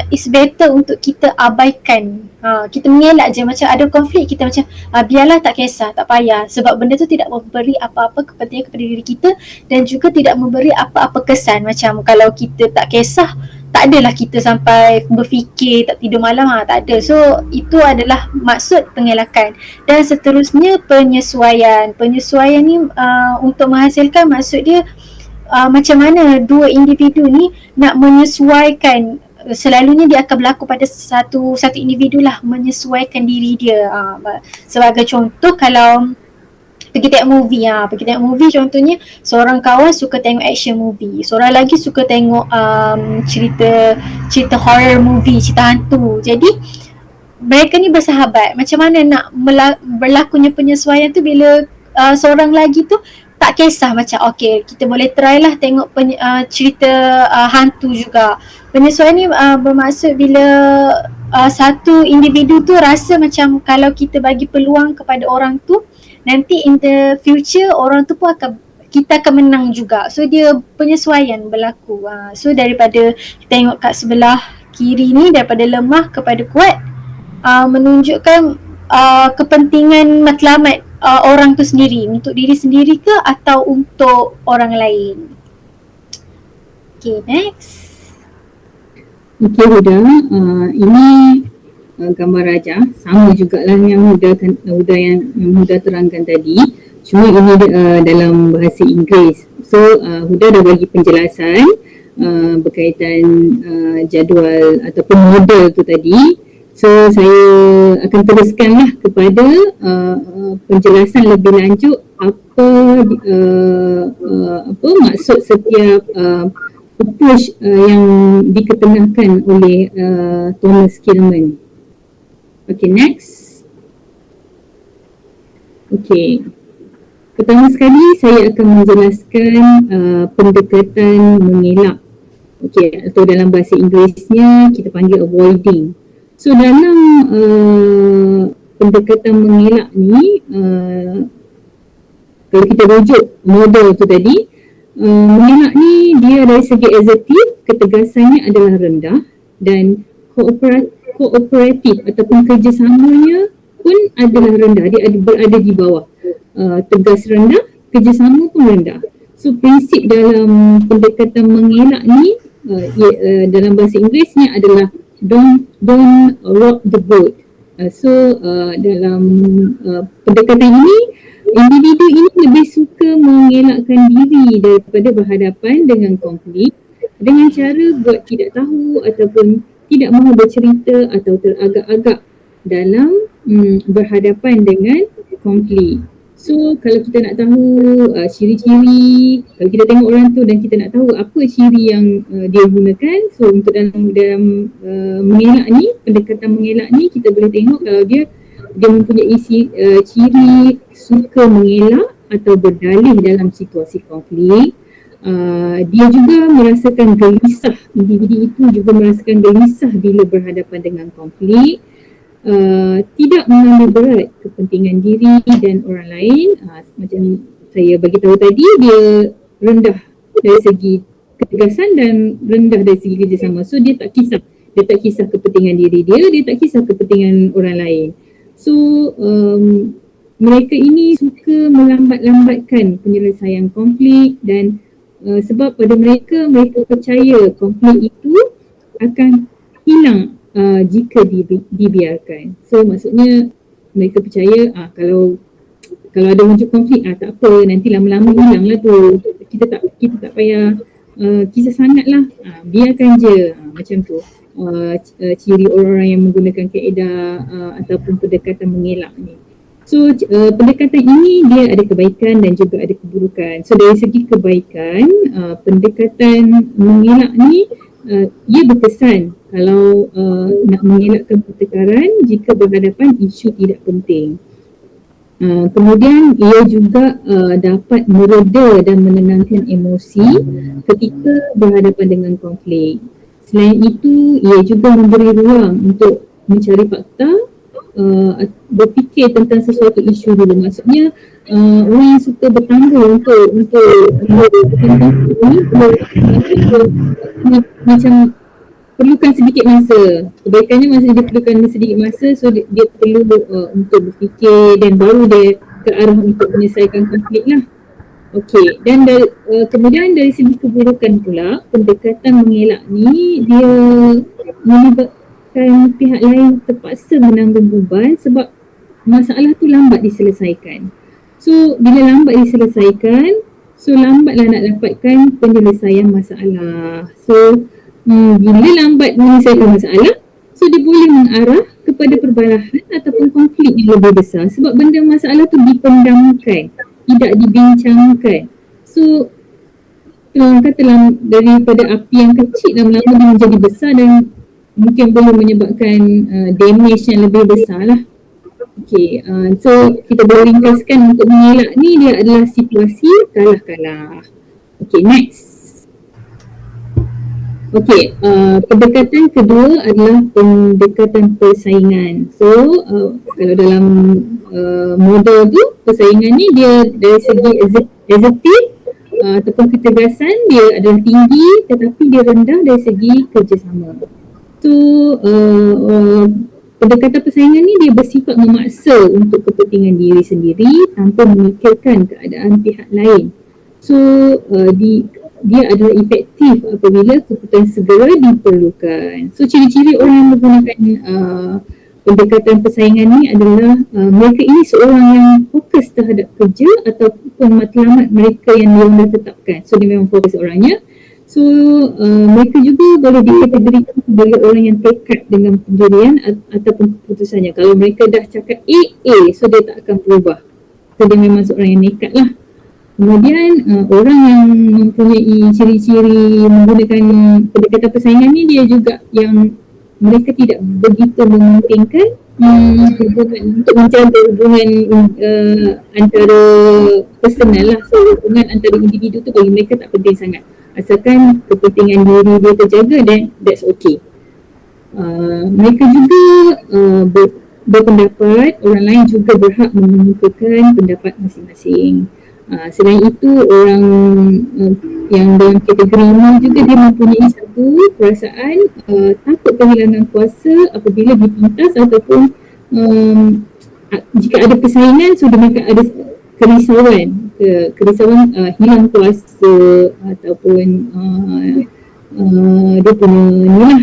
it's better untuk kita abaikan. Kita mengelak je. Macam ada konflik, kita macam biarlah, tak kisah, tak payah. Sebab benda tu tidak memberi apa-apa kepentingan kepada diri kita, dan juga tidak memberi apa-apa kesan. Macam kalau kita tak kisah, tak adalah kita sampai berfikir, tak tidur malam, tak ada. So itu adalah maksud pengelakan. Dan seterusnya, penyesuaian. Penyesuaian ni untuk menghasilkan, maksud dia macam mana dua individu ni nak menyesuaikan. Selalunya dia akan berlaku pada satu individu lah, menyesuaikan diri dia. Sebagai contoh, kalau pergi tengok movie, contohnya seorang kawan suka tengok action movie, seorang lagi suka tengok cerita horror movie, cerita hantu. Jadi mereka ni bersahabat. Macam mana nak berlakunya penyesuaian tu bila seorang lagi tu tak kisah, macam okay, kita boleh try lah tengok cerita hantu juga. Penyesuaian ni bermaksud bila satu individu tu rasa macam kalau kita bagi peluang kepada orang tu, nanti in the future orang tu pun kita akan menang juga. So dia penyesuaian berlaku. So daripada kita tengok kat sebelah kiri ni, daripada lemah kepada kuat, menunjukkan kepentingan matlamat orang tu sendiri, untuk diri sendiri ke atau untuk orang lain. Okay, next. Okay Huda, ini gambar rajah, sama jugalah yang Huda terangkan tadi, cuma ini dalam bahasa Inggeris. So Huda dah bagi penjelasan berkaitan jadual ataupun model tu tadi. So saya akan teruskanlah kepada penjelasan lebih lanjut apa maksud setiap approach yang diketengahkan oleh Thomas Kilmann. Okay, next. Okay. Pertama sekali saya akan menjelaskan pendekatan mengelak. Okay, atau dalam bahasa Inggerisnya kita panggil avoiding. So dalam pendekatan mengelak ni, kalau kita rujuk model tu tadi, mengelak ni dia dari segi assertif, ketegasannya adalah rendah dan kooperatif ataupun kerjasamanya pun adalah rendah, dia berada di bawah. Tegas rendah, kerjasama pun rendah. So prinsip dalam pendekatan mengelak ni dalam bahasa Inggerisnya adalah don't rock the boat. Dalam pendekatan ini, individu ini lebih suka mengelakkan diri daripada berhadapan dengan konflik dengan cara buat tidak tahu ataupun tidak mahu bercerita atau teragak-agak dalam berhadapan dengan konflik. So kalau kita nak tahu ciri-ciri, kalau kita tengok orang tu dan kita nak tahu apa ciri yang dia gunakan, so untuk dalam mengelak ni, pendekatan mengelak ni, kita boleh tengok kalau dia mempunyai ciri suka mengelak atau berdalih dalam situasi konflik. Dia juga merasakan gelisah, individu itu juga merasakan gelisah bila berhadapan dengan konflik. Tidak mengambil berat kepentingan diri dan orang lain. Macam saya bagi tahu tadi, dia rendah dari segi ketegasan dan rendah dari segi kerjasama. So dia tak kisah kepentingan diri dia tak kisah kepentingan orang lain. So mereka ini suka melambat-lambatkan penyelesaian konflik dan sebab pada mereka percaya konflik itu akan hilang jika dibiarkan. So maksudnya mereka percaya kalau ada wujud konflik, tak apa, nanti lama-lama hilang lah tu. Kita tak payah kisah sangat lah, biarkan je, macam tu. Ciri orang-orang yang menggunakan kaedah ataupun pendekatan mengelak ni. So pendekatan ini dia ada kebaikan dan juga ada keburukan. So dari segi kebaikan, pendekatan mengelak ni ia berkesan kalau nak mengelakkan pertengkaran jika berhadapan isu tidak penting. Kemudian ia juga dapat mereda dan menenangkan emosi ketika berhadapan dengan konflik. Selain itu, ia juga memberi ruang untuk mencari fakta, berfikir tentang sesuatu isu dulu. Maksudnya orang yang suka bertangguh untuk macam perlukan sedikit masa. Kebaikannya masa dia perlukan sedikit masa, so dia perlu untuk berfikir dan baru dia ke arah untuk menyelesaikan konflik lah. Okey, dan kemudian dari segi keburukan pula, pendekatan mengelak ni dia menyebabkan pihak lain terpaksa menanggung beban sebab masalah tu lambat diselesaikan. So bila lambat diselesaikan, so lambatlah nak dapatkan penyelesaian masalah. So bila lambat menyelesaikan masalah, so dia boleh mengarah kepada perbalahan ataupun konflik yang lebih besar sebab benda masalah tu dipendamkan, tidak dibincangkan. So kata daripada api yang kecil lama-lama dia menjadi besar dan mungkin boleh menyebabkan damage yang lebih besar lah. Okay, so kita boleh ringkaskan untuk mengelak ni dia adalah situasi kalah-kalah. Okay, next. Okay, pendekatan kedua adalah pendekatan persaingan. So kalau dalam model tu, persaingan ni dia dari segi assertif ataupun ketegasan dia adalah tinggi tetapi dia rendah dari segi kerjasama. So pendekatan persaingan ni dia bersifat memaksa untuk kepentingan diri sendiri tanpa memikirkan keadaan pihak lain. So dia adalah efektif apabila keputusan segera diperlukan. So ciri-ciri orang yang menggunakan pendekatan persaingan ni adalah mereka ini seorang yang fokus terhadap kerja ataupun matlamat mereka yang diorang dah tetapkan. So dia memang fokus orangnya. So mereka juga boleh dikategorikan sebagai orang yang tekad dengan pendirian ataupun keputusannya. Kalau mereka dah cakap A, so dia tak akan berubah. So dia memang seorang yang nekat lah. Kemudian orang yang mempunyai ciri-ciri menggunakan pendekatan persaingan ni, dia juga yang mereka tidak begitu mementingkan hubungan, untuk menjaga hubungan antara personal lah. So hubungan antara individu tu bagi mereka tak penting sangat, asalkan kepentingan diri dia terjaga, then that's okay. Mereka juga berpendapat orang lain juga berhak mengemukakan pendapat masing-masing. Selain itu, orang yang dalam kategori ini juga dia mempunyai satu perasaan takut kehilangan kuasa apabila dipintas ataupun jika ada persaingan, so mereka ada kerisauan hilang kuasa ataupun dia punya ni lah,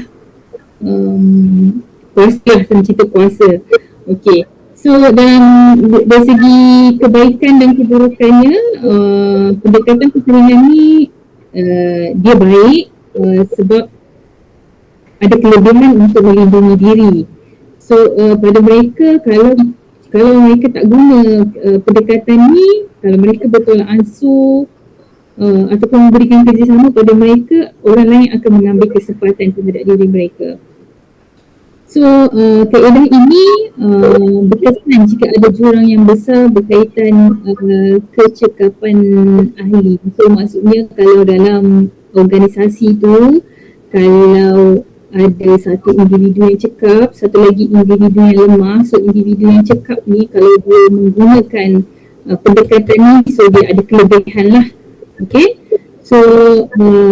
kuasa lah, sama cerita kuasa. Okay. So dari segi kebaikan dan keburukannya, pendekatan persaingan ni dia baik sebab ada kelebihan untuk melindungi diri. So pada mereka, kalau mereka tak guna pendekatan ni, kalau mereka bertolak ansur ataupun memberikan kerjasama pada mereka, orang lain akan mengambil kesempatan terhadap diri mereka. So kaedah ini berkesan jika ada jurang yang besar berkaitan kecekapan ahli. So maksudnya kalau dalam organisasi tu, kalau ada satu individu yang cekap, satu lagi individu yang lemah, so individu yang cekap ni kalau dia menggunakan pendekatan ni, so dia ada kelebihan lah. Okay, so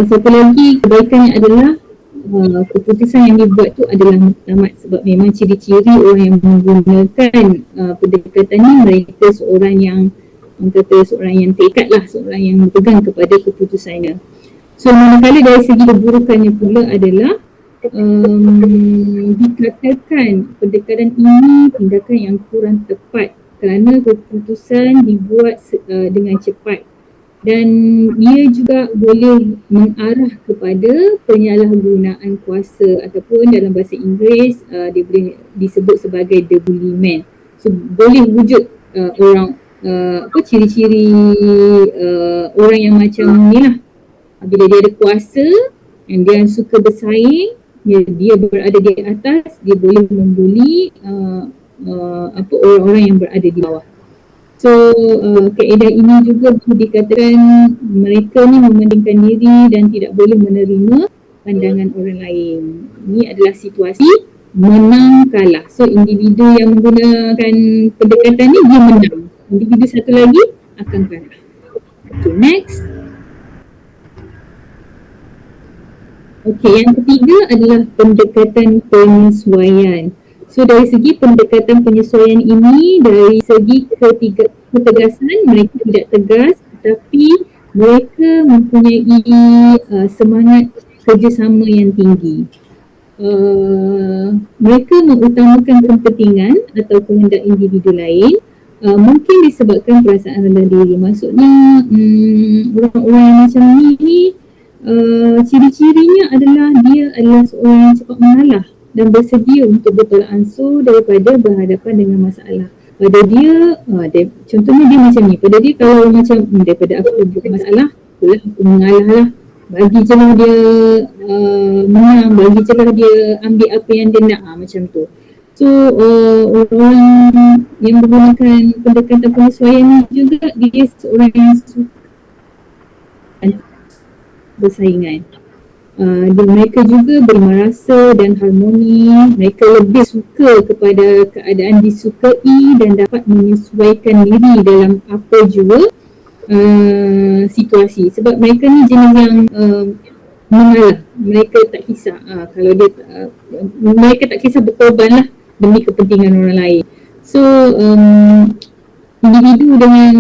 satu lagi kebaikannya adalah keputusan yang dibuat tu adalah muktamad, sebab memang ciri-ciri orang yang menggunakan pendekatan ni, mereka seorang yang tekad lah, seorang yang berpegang kepada keputusannya. So manakala dari segi keburukannya pula adalah dikatakan pendekatan ini tindakan yang kurang tepat kerana keputusan dibuat dengan cepat, dan ia juga boleh mengarah kepada penyalahgunaan kuasa ataupun dalam bahasa Inggeris dia boleh disebut sebagai debulement. So boleh wujud orang ciri-ciri orang yang macam ni lah. Bila dia ada kuasa dan dia suka bersaing, dia berada di atas, dia boleh membuli orang-orang yang berada di bawah. So kaedah ini juga boleh dikatakan mereka ni mementingkan diri dan tidak boleh menerima pandangan orang lain. Ini adalah situasi menang kalah. So individu yang menggunakan pendekatan ni dia menang, individu satu lagi akan kalah. Okay, next. Okay, yang ketiga adalah pendekatan penyesuaian. So dari segi pendekatan penyesuaian ini, dari segi ketegasan, mereka tidak tegas, tetapi mereka mempunyai semangat kerjasama yang tinggi. Mereka mengutamakan kepentingan atau kehendak individu lain, mungkin disebabkan perasaan rendah diri. Maksudnya orang-orang yang macam ni ciri-cirinya adalah dia adalah seorang yang cepat mengalah dan bersedia untuk bertolak ansur daripada berhadapan dengan masalah. Pada dia, contohnya dia macam ni, pada dia kalau macam daripada aku buat masalah, itulah aku mengalah lah. Bagi je lah dia menang, bagi je lah dia ambil apa yang dia nak, macam tu. So orang yang menggunakan pendekatan penyesuaian ni juga, dia seorang yang suka bersaingan. Mereka juga bermerasa dan harmoni. Mereka lebih suka kepada keadaan disukai dan dapat menyesuaikan diri dalam apa jua situasi. Sebab mereka ni jenis yang mengalah. Mereka tak kisah kalau dia mereka tak kisah berkorban lah demi kepentingan orang lain. So individu dengan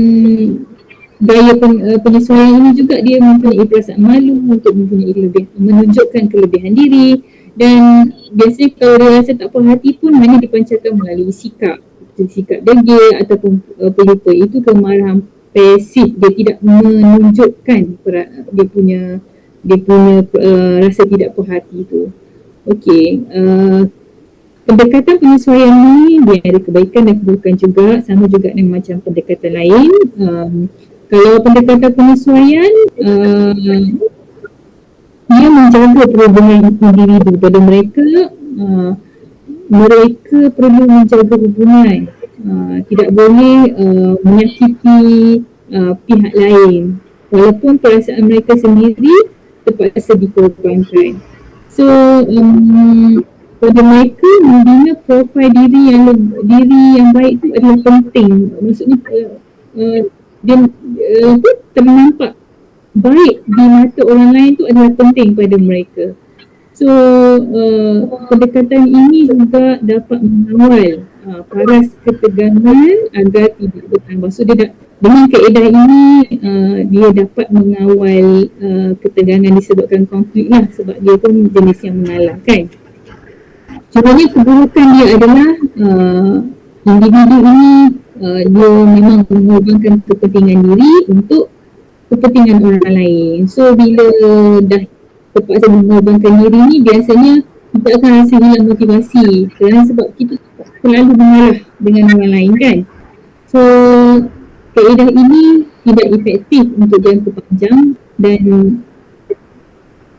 gaya penyesuaian ini juga dia mempunyai perasaan malu untuk menunjukkan kelebihan diri. Dan biasanya kalau dia rasa tak puas hati pun hanya dipancarkan melalui sikap degil ataupun pelipur. Itu kemarahan pasif, dia tidak menunjukkan rasa tidak puas hati itu. Okey, pendekatan penyesuaian ni dia ada kebaikan dan keburukan juga, sama juga dengan macam pendekatan lain. Kalau pendekatan penyesuaian, dia menjaga perhubungan individu pada mereka. Mereka perlu menjaga hubungan, tidak boleh menyakiti pihak lain walaupun perasaan mereka sendiri terpaksa dikorbankan. So pada mereka membina profil diri yang baik itu adalah penting. Maksudnya dia ternampak baik di mata orang lain itu adalah penting pada mereka. So pendekatan ini juga dapat mengawal paras ketegangan agar tidak bertambah. So dengan kaedah ini dia dapat mengawal ketegangan disebabkan konflik lah, sebab dia pun jenis yang mengalah kan. Cumanya keburukan dia adalah individu ini dia memang mengorbankan kepentingan diri untuk kepentingan orang lain. So bila dah terpaksa mengorbankan diri ni, biasanya kita akan rasa hilang motivasi kerana sebab kita selalu mengalah dengan orang lain kan. So kaedah ini tidak efektif untuk jangka panjang dan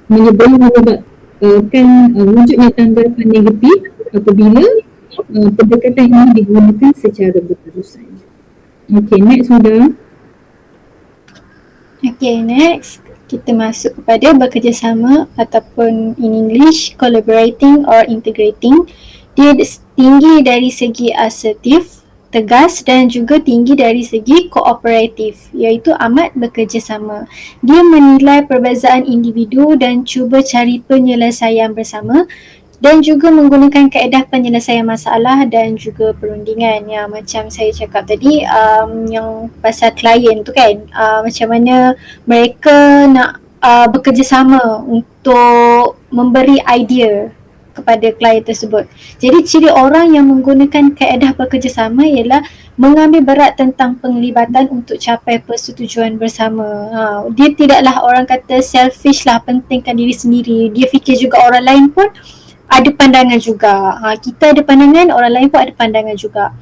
menyebabkan wujudnya tanggapan negatif apabila pendekatan ini digunakan secara berterusan. Okay, next sudah. Okay, next. Kita masuk kepada bekerjasama ataupun in English collaborating or integrating. Dia tinggi dari segi asertif, tegas dan juga tinggi dari segi kooperatif, iaitu amat bekerjasama. Dia menilai perbezaan individu dan cuba cari penyelesaian bersama dan juga menggunakan kaedah penyelesaian masalah dan juga perundingan. Yang macam saya cakap tadi, yang pasal klien tu kan, macam mana mereka nak bekerjasama untuk memberi idea kepada klien tersebut. Jadi ciri orang yang menggunakan kaedah bekerjasama ialah mengambil berat tentang penglibatan untuk capai persetujuan bersama. Dia tidaklah orang kata selfish lah, pentingkan diri sendiri. Dia fikir juga orang lain pun ada pandangan juga. Kita ada pandangan, orang lain pun ada pandangan juga.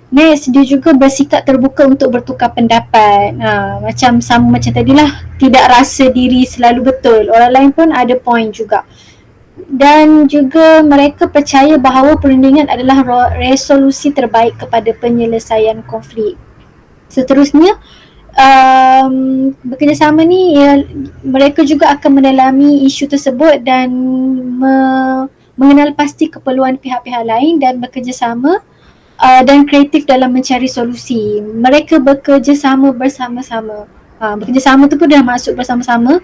Next, dia juga bersikap terbuka untuk bertukar pendapat. Macam tadilah, tidak rasa diri selalu betul. Orang lain pun ada point juga. Dan juga mereka percaya bahawa perundingan adalah resolusi terbaik kepada penyelesaian konflik. Seterusnya, bekerjasama ni mereka juga akan mendalami isu tersebut dan mengenal pasti keperluan pihak-pihak lain dan bekerjasama dan kreatif dalam mencari solusi. Mereka bekerjasama bersama-sama. Bekerjasama tu pun dah masuk bersama-sama,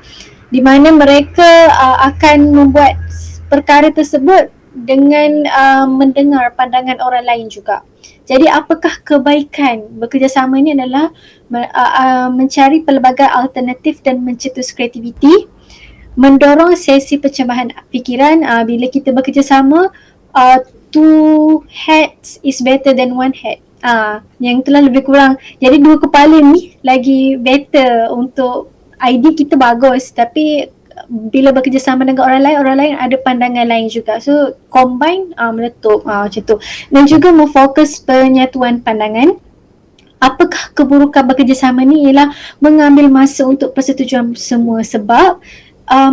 di mana mereka akan membuat perkara tersebut dengan mendengar pandangan orang lain juga. Jadi apakah kebaikan bekerjasama ini adalah mencari pelbagai alternatif dan mencetus kreativiti, mendorong sesi pencemahan fikiran. Bila kita bekerjasama, two heads is better than one head. Yang itulah lebih kurang. Jadi dua kepala ni lagi better untuk idea kita bagus, tapi bila bekerjasama dengan orang lain ada pandangan lain juga. So combine meletup macam tu. Dan juga memfokus penyatuan pandangan. Apakah keburukan bekerjasama ni ialah mengambil masa untuk persetujuan semua, sebab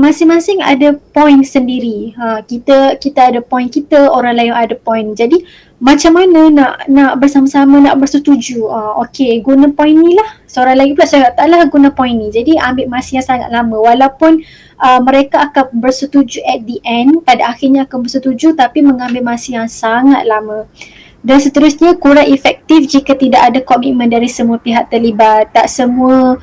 masing-masing ada point sendiri. Kita ada point kita, orang lain ada point. Jadi macam mana nak bersama-sama, nak bersetuju. Okey, guna point ni lah. Seorang lagi pula cakap taklah guna point ni. Jadi ambil masa yang sangat lama. Walaupun mereka akan bersetuju at the end, pada akhirnya akan bersetuju, tapi mengambil masa yang sangat lama. Dan seterusnya, kurang efektif jika tidak ada komitmen dari semua pihak terlibat. Tak semua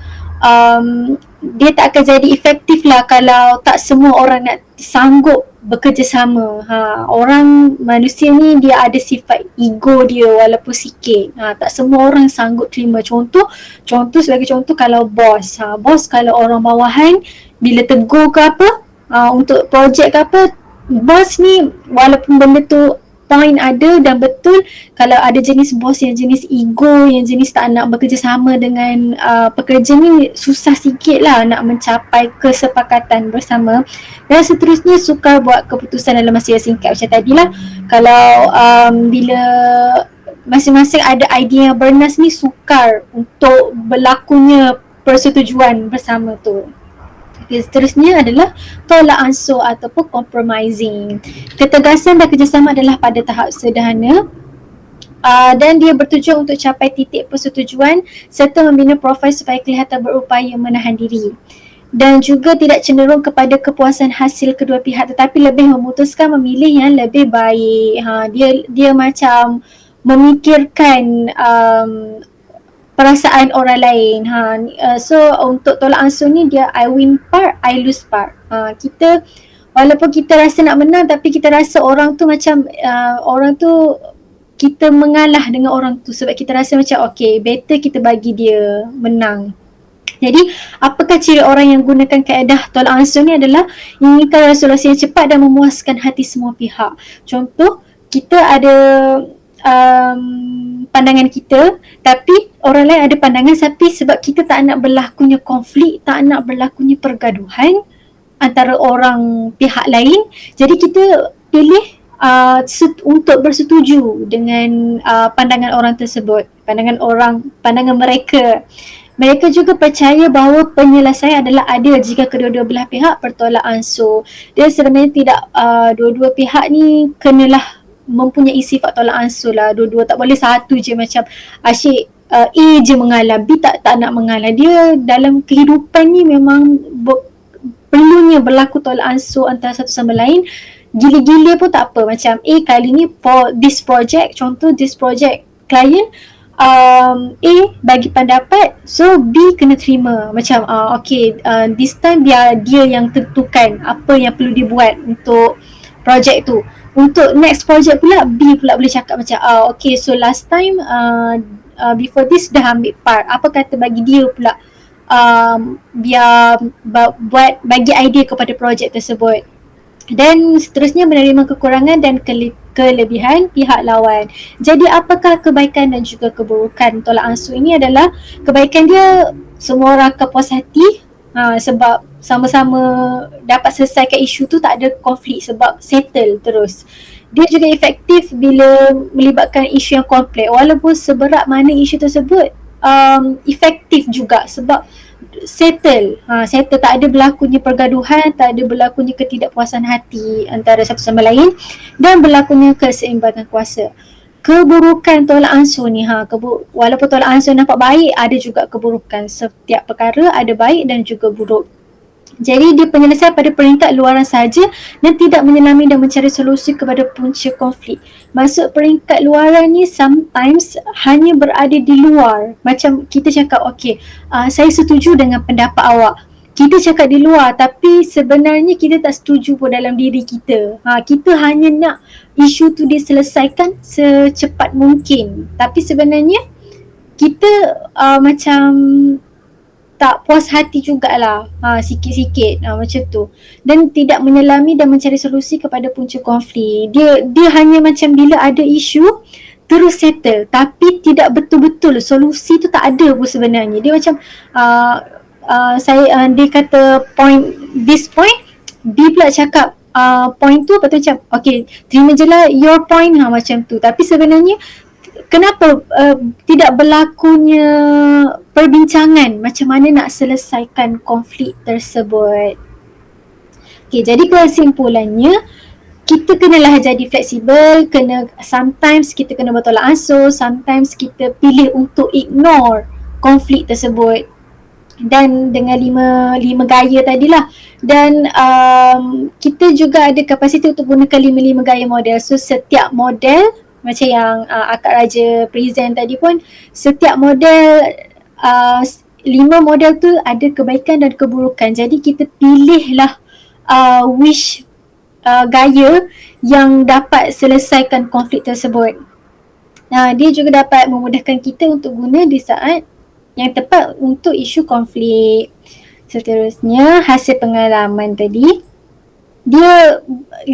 dia tak akan jadi efektif lah kalau tak semua orang nak sanggup bekerjasama. Orang manusia ni dia ada sifat ego dia walaupun sikit. Tak semua orang sanggup terima. Sebagai contoh kalau bos. Bos kalau orang bawahan bila tegur ke apa, untuk projek ke apa, bos ni walaupun benda tu point ada dan betul, kalau ada jenis bos yang jenis ego, yang jenis tak nak bekerjasama dengan pekerja ni, susah sikit lah nak mencapai kesepakatan bersama. Dan seterusnya sukar buat keputusan dalam masa yang singkat macam tadilah. Kalau bila masing-masing ada idea yang bernas ni, sukar untuk berlakunya persetujuan bersama tu. Okay, seterusnya adalah tolak ansur ataupun compromising. Ketegasan dan kerjasama adalah pada tahap sederhana dan dia bertujuan untuk capai titik persetujuan serta membina profil supaya kelihatan berupaya menahan diri. Dan juga tidak cenderung kepada kepuasan hasil kedua pihak tetapi lebih memutuskan memilih yang lebih baik. Dia macam memikirkan perasaan orang lain. So untuk tolak ansur ni dia I win part, I lose part. Kita walaupun kita rasa nak menang tapi kita rasa orang tu macam orang tu kita mengalah dengan orang tu sebab kita rasa macam okay, better kita bagi dia menang. Jadi apakah ciri orang yang gunakan kaedah tolak ansur ni adalah inginkan resolusi yang cepat dan memuaskan hati semua pihak. Contoh, kita ada pandangan kita tapi orang lain ada pandangan tapi sebab kita tak nak berlakunya konflik, tak nak berlakunya pergaduhan antara orang pihak lain, jadi kita pilih untuk bersetuju dengan pandangan orang tersebut, pandangan mereka. Mereka juga percaya bahawa penyelesaian adalah adil jika kedua-dua belah pihak bertolak ansur. Dia sebenarnya tidak dua-dua pihak ni kenalah mempunyai sifat tolak ansur lah. Dua-dua tak boleh satu je macam asyik A je mengalah, B tak nak mengalah. Dia dalam kehidupan ni memang perlunya berlaku tolak ansur antara satu sama lain. Gila-gila pun tak apa. Macam A kali ni for this project, contoh this project client A bagi pendapat, so B kena terima. Macam okay, this time biar dia yang tentukan apa yang perlu dibuat untuk project tu. Untuk next project pula B pula boleh cakap macam okay, so last time before this dah ambil part, apa kata bagi dia pula biar buat bagi idea kepada projek tersebut. Dan seterusnya menerima kekurangan dan kelebihan pihak lawan. Jadi apakah kebaikan dan juga keburukan tolak ansur ini adalah kebaikan dia semua orang akan puas hati sebab sama-sama dapat selesaikan isu tu, tak ada konflik sebab settle terus. Dia juga efektif bila melibatkan isu yang kompleks walaupun seberat mana isu tersebut, efektif juga sebab settle, tak ada berlakunya pergaduhan, tak ada berlakunya ketidakpuasan hati antara satu sama lain dan berlakunya keseimbangan kuasa. Keburukan tolak ansur ni, walaupun tolak ansur nampak baik, ada juga keburukan. Setiap perkara ada baik dan juga buruk. Jadi dia penyelesaian pada peringkat luaran sahaja dan tidak menyelami dan mencari solusi kepada punca konflik. Maksud peringkat luaran ni sometimes hanya berada di luar. Macam kita cakap okay, saya setuju dengan pendapat awak. Kita cakap di luar tapi sebenarnya kita tak setuju pun dalam diri kita. Kita hanya nak isu tu diselesaikan secepat mungkin. Tapi sebenarnya kita macam tak puas hati jugalah sikit-sikit macam tu, dan tidak menyelami dan mencari solusi kepada punca konflik. Dia hanya macam bila ada isu terus settle tapi tidak betul-betul solusi tu tak ada pun sebenarnya. Dia macam dia kata this point, B pula cakap point tu, lepas tu macam okay, terima je lah your point macam tu. Tapi sebenarnya kenapa tidak berlakunya perbincangan macam mana nak selesaikan konflik tersebut. Okay, jadi kesimpulannya kita kenalah jadi fleksibel, sometimes kita kena bertolak ansur, sometimes kita pilih untuk ignore konflik tersebut. Dan dengan lima gaya tadilah, dan kita juga ada kapasiti untuk gunakan 5 gaya model. So setiap model macam yang Akak Raja present tadi pun, setiap model 5 model tu ada kebaikan dan keburukan. Jadi kita pilihlah which gaya yang dapat selesaikan konflik tersebut. Dia juga dapat memudahkan kita untuk guna di saat yang tepat untuk isu konflik. Seterusnya hasil pengalaman tadi. dia 5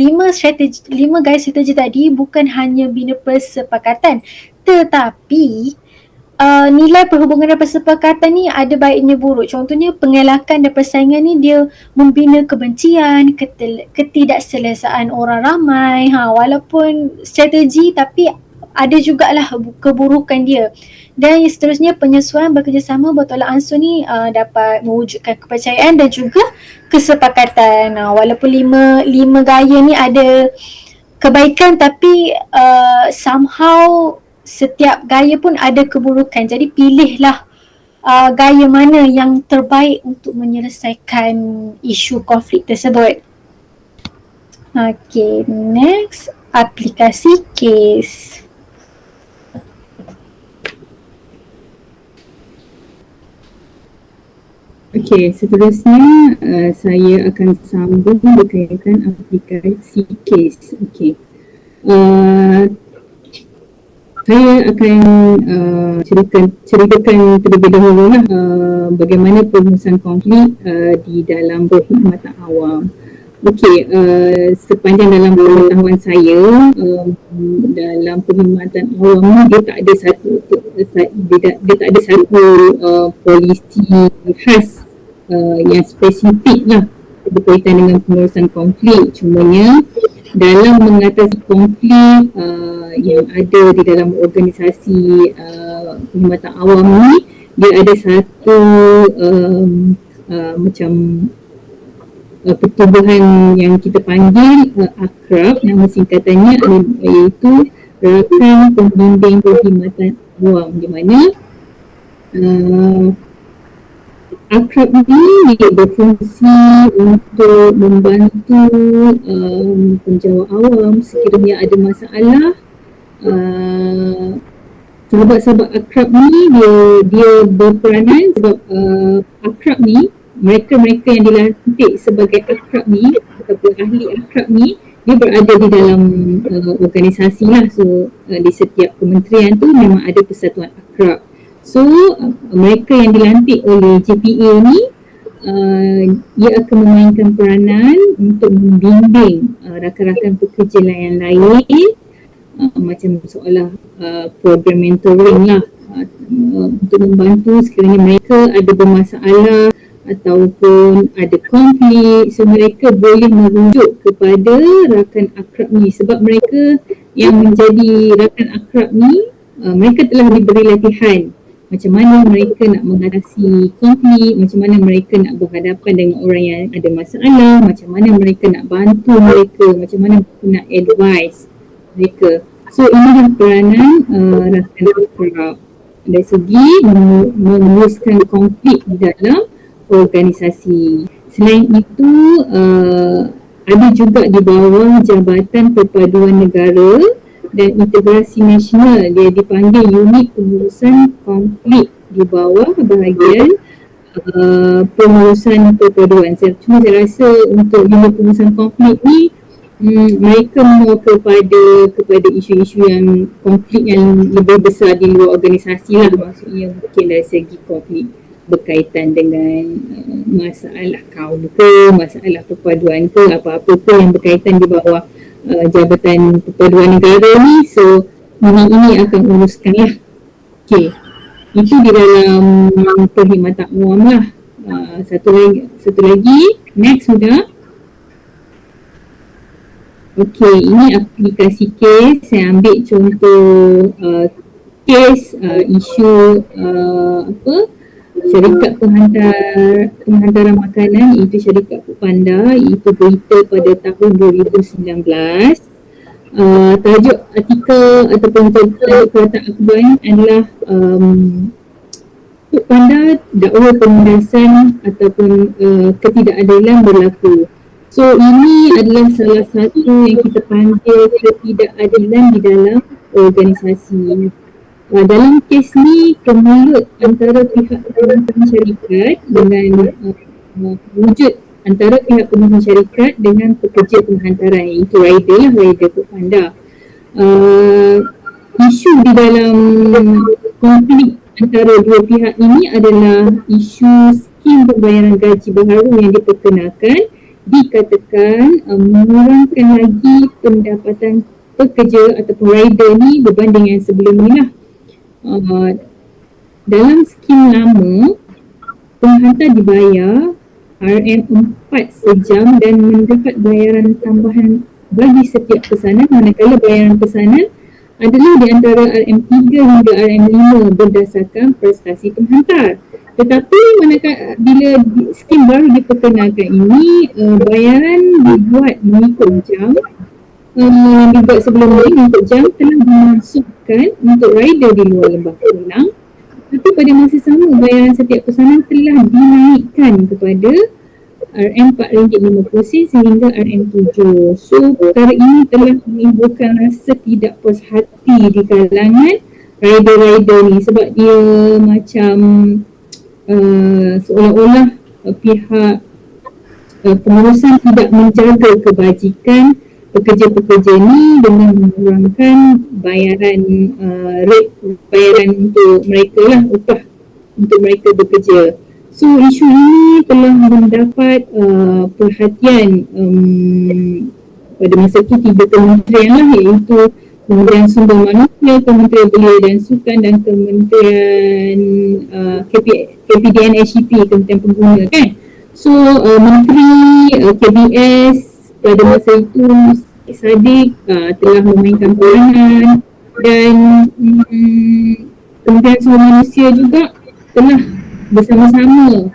gaya strategi tadi bukan hanya bina persepakatan, tetapi nilai perhubungan dan persepakatan ni ada baiknya buruk. Contohnya pengelakan dan persaingan ni dia membina kebencian, ketidakselesaan orang ramai. Walaupun strategi tapi ada jugalah keburukan dia. Dan yang seterusnya penyesuaian bekerjasama bertolak ansur ni dapat mewujudkan kepercayaan dan juga kesepakatan. Walaupun lima gaya ni ada kebaikan tapi somehow setiap gaya pun ada keburukan. Jadi pilihlah gaya mana yang terbaik untuk menyelesaikan isu konflik tersebut. Okay, next, aplikasi kes. Okey, seterusnya saya akan sambung berkaitan aplikasi kes. Okey. Saya akan ceritakan terlebih dahulu bagaimana perumusan konflik di dalam perkhidmatan awam. Okey, sepanjang dalam pengetahuan saya dalam perkhidmatan awam ni dia tak ada satu polisi khas yang spesifik lah berkaitan dengan pengurusan konflik. Cumanya dalam mengatasi konflik yang ada di dalam organisasi perkhidmatan awam ni, dia ada satu macam pertubuhan yang kita panggil AKRAB, nama singkatannya iaitu Rakan Pembimbing Perkhidmatan Awam, di mana AKRAB ni dia berfungsi untuk membantu penjawat awam sekiranya ada masalah. Sahabat-sahabat AKRAB ni dia berperanan sebab AKRAB ni, mereka yang dilantik sebagai AKRAB ni ataupun ahli AKRAB ni, dia berada di dalam organisasi lah. So di setiap kementerian tu memang ada persatuan AKRAB. So mereka yang dilantik oleh JPA ni dia akan memainkan peranan untuk membimbing rakan-rakan pekerja yang lain macam seolah program mentoring lah, untuk membantu sekiranya mereka ada bermasalah ataupun ada konflik. So mereka boleh merujuk kepada rakan akrab ni, sebab mereka yang menjadi rakan akrab ni mereka telah diberi latihan macam mana mereka nak mengatasi konflik, macam mana mereka nak berhadapan dengan orang yang ada masalah, macam mana mereka nak bantu mereka, macam mana mereka nak advise mereka. So inilah peranan rakan akrab dari segi menguruskan konflik di dalam organisasi. Selain itu ada juga di bawah Jabatan Perpaduan Negara dan Integrasi Nasional, dia dipanggil Unit Pengurusan Konflik di bawah bahagian pengurusan perpaduan. Cuma saya rasa untuk unit pengurusan konflik ni mereka more kepada isu-isu yang konflik yang lebih besar di luar organisasi lah, maksudnya mungkin dari segi konflik berkaitan dengan masalah kaum ke, masalah perpaduan ke, apa-apa pun yang berkaitan di bawah Jabatan Perpaduan Negara ni. So ini akan uruskan lah. Okay, itu di dalam perkhidmatan awam lah. Satu lagi next sudah. Okay, ini aplikasi kes. Saya ambil contoh kes isu syarikat penghantaran makanan, iaitu syarikat Foodpanda, iaitu berita pada tahun 2019. Tajuk artikel ataupun tajuk perkataan akhbar adalah Foodpanda dakwa penindasan ataupun ketidakadilan berlaku. So ini adalah salah satu yang kita panggil ketidakadilan di dalam organisasi. Dalam kes ni kemulut antara pihak pemegang syarikat dengan wujud antara pihak pemegang syarikat dengan pekerja penghantaran, iaitu rider Foodpanda. Isu di dalam konflik antara dua pihak ini adalah isu skim pembayaran gaji baharu yang diperkenalkan, dikatakan mengurangkan lagi pendapatan pekerja ataupun rider ni berbanding yang sebelum ni lah. Dalam skim lama, penghantar dibayar RM4 sejam dan mendapat bayaran tambahan bagi setiap pesanan, manakala bayaran pesanan adalah di antara RM3 hingga RM5 berdasarkan prestasi penghantar. Tetapi manakala bila skim baru diperkenalkan ini, bayaran dibuat mengikut jam, dibuat sebelum ini mengikut jam telah dimasukkan untuk rider di luar Lembah Kulang. Tapi pada masa sama, bayaran setiap pesanan telah dinaikkan kepada RM4.50 sehingga RM7. So, perkara ini telah menimbulkan rasa tidak puas hati di kalangan rider-rider ni sebab dia macam seolah-olah pihak pengurusan tidak menjaga kebajikan pekerja-pekerja ni dengan mengurangkan bayaran bayaran untuk mereka lah, upah untuk mereka bekerja. So isu ini telah mendapat perhatian pada masa itu 3 kementerian lah, iaitu Kementerian Sumber Manusia, Kementerian Belia dan Sukan dan Kementerian KPDN HEP, Kementerian Pengguna kan. So Menteri KBS pada masa itu Saddiq telah memainkan peranan dan Kementerian Sumber Manusia juga telah bersama-sama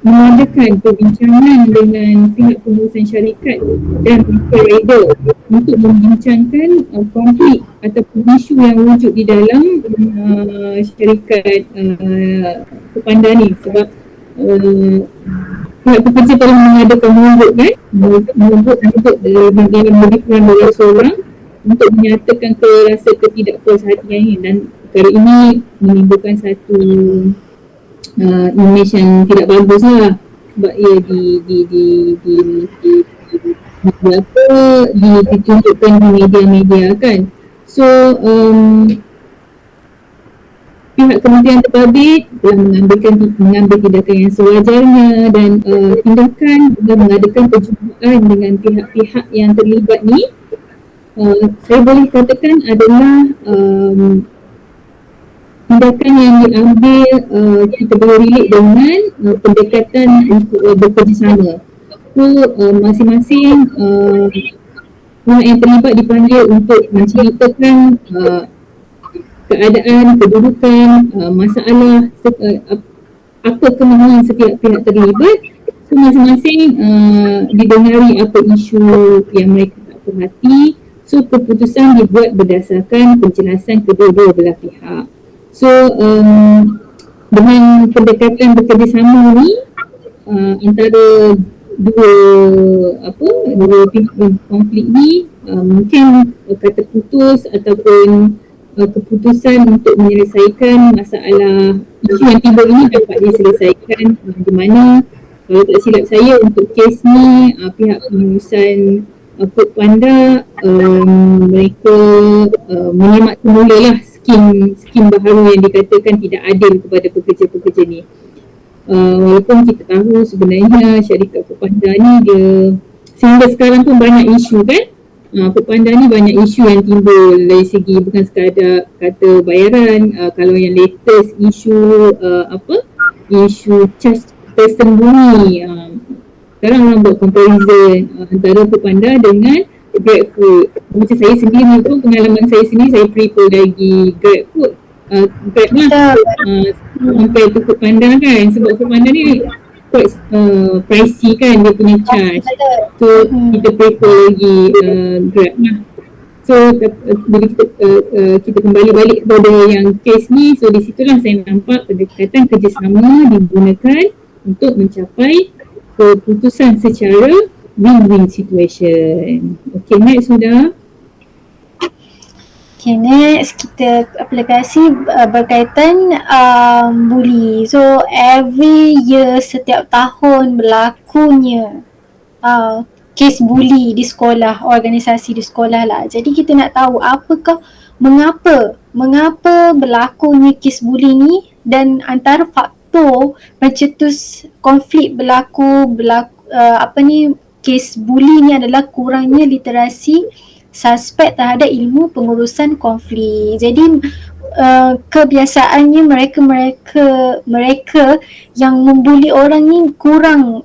mengadakan perbincangan dengan pihak pengurusan syarikat dan rider untuk membincangkan konflik ataupun isu yang wujud di dalam syarikat Foodpanda ni sebab pihak pekerja telah mengadakan monggok kan, monggok dalam lebih kurang 200 orang untuk menyatakan rasa ketidakpuashatian ini, dan perkara ini menimbulkan satu image yang tidak bagus lah sebab ia ditunjukkan di media-media kan. So pihak kementerian terbabit telah mengambil tindakan yang sewajarnya dan tindakan dengan mengadakan perjumpaan dengan pihak-pihak yang terlibat ni saya boleh katakan adalah tindakan yang diambil kita boleh relate dengan pendekatan untuk bekerjasama. So masing-masing pihak yang terlibat dipanggil untuk menceritakan keadaan, kedudukan, masalah, apa kemahuan setiap pihak terlibat. So masing-masing didengari apa isu yang mereka tak perhati. So keputusan dibuat berdasarkan penjelasan kedua-dua belah pihak. So dengan pendekatan bekerjasama ni antara dua pihak konflik ni mungkin kata putus ataupun keputusan untuk menyelesaikan masalah isu yang timbul ini dapat diselesaikan di mana kalau tak silap saya untuk kes ni pihak pengurusan Foodpanda mereka menyemak semula lah skim baharu yang dikatakan tidak adil kepada pekerja-pekerja ni. Walaupun kita tahu sebenarnya syarikat Foodpanda ni dia sehingga sekarang pun banyak isu kan. Foodpanda ni banyak isu yang timbul dari segi bukan sekadar kata bayaran, kalau yang latest isu isu charge tersembunyi. Sekarang orang buat comparison antara Foodpanda dengan GrabFood. Macam saya sendiri pun, pengalaman saya sendiri, saya prefer lagi GrabFood, Grab lah compare to Foodpanda kan, sebab Foodpanda ni quite pricey kan dia punya charge. So kita prefer lagi Grab lah. So bila kita kembali balik kepada yang case ni, so di situlah saya nampak pendekatan kerjasama digunakan untuk mencapai keputusan secara win-win situation. Okay, next sudah. Okay, next kita aplikasi berkaitan bully. So every year, setiap tahun berlakunya kes bully di sekolah, organisasi di sekolah lah. Jadi kita nak tahu apakah mengapa berlakunya kes bully ni, dan antara faktor pencetus konflik berlaku kes buli ni adalah kurangnya literasi suspek terhadap ilmu pengurusan konflik. Jadi kebiasaannya mereka yang membuli orang ni kurang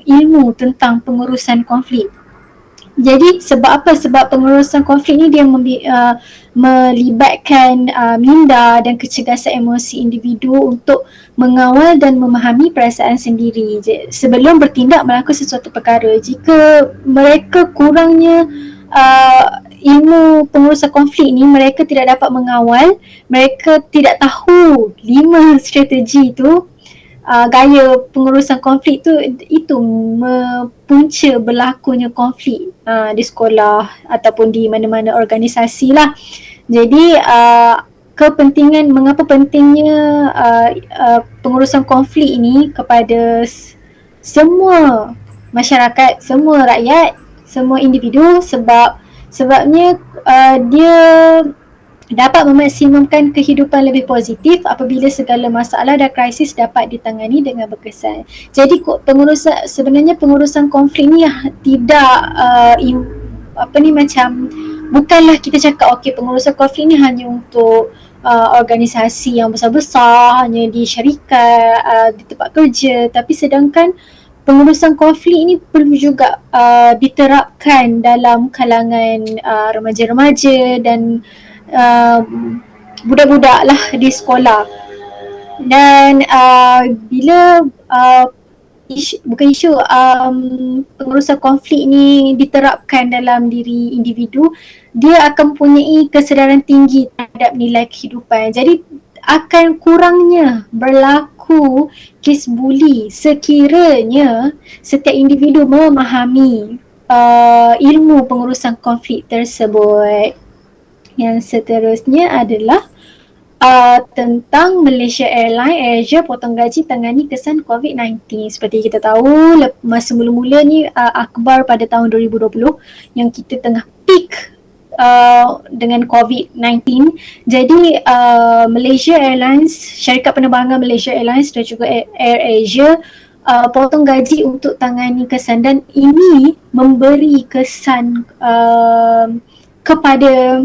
ilmu tentang pengurusan konflik. Jadi sebab apa? Sebab pengurusan konflik ni dia melibatkan minda dan kecergasan emosi individu untuk mengawal dan memahami perasaan sendiri sebelum bertindak melakukan sesuatu perkara. Jika mereka kurangnya ilmu pengurusan konflik ni, mereka tidak dapat mengawal, mereka tidak tahu 5 strategi tu, gaya pengurusan konflik tu, itu punca berlakunya konflik di sekolah ataupun di mana-mana organisasi lah. Jadi mengapa pentingnya pengurusan konflik ini kepada semua masyarakat, semua rakyat, semua individu, sebabnya dia dapat memaksimumkan kehidupan lebih positif apabila segala masalah dan krisis dapat ditangani dengan berkesan. Jadi sebenarnya pengurusan konflik ni tidak bukanlah kita cakap pengurusan konflik ni hanya untuk organisasi yang besar-besar, hanya di syarikat, di tempat kerja, tapi sedangkan pengurusan konflik ini perlu juga diterapkan dalam kalangan remaja-remaja dan budak-budak lah di sekolah. Dan bila pengurusan konflik ni diterapkan dalam diri individu, dia akan mempunyai kesedaran tinggi terhadap nilai kehidupan. Jadi akan kurangnya berlaku kes buli sekiranya setiap individu memahami ilmu pengurusan konflik tersebut. Yang seterusnya adalah tentang Malaysia Airlines Asia potong gaji tangani kesan COVID-19. Seperti kita tahu, masa mula-mula ni akhbar pada tahun 2020 yang kita tengah peak dengan COVID-19. Jadi Malaysia Airlines, syarikat penerbangan Malaysia Airlines dan juga Air Asia potong gaji untuk tangani kesan, dan ini memberi kesan kepada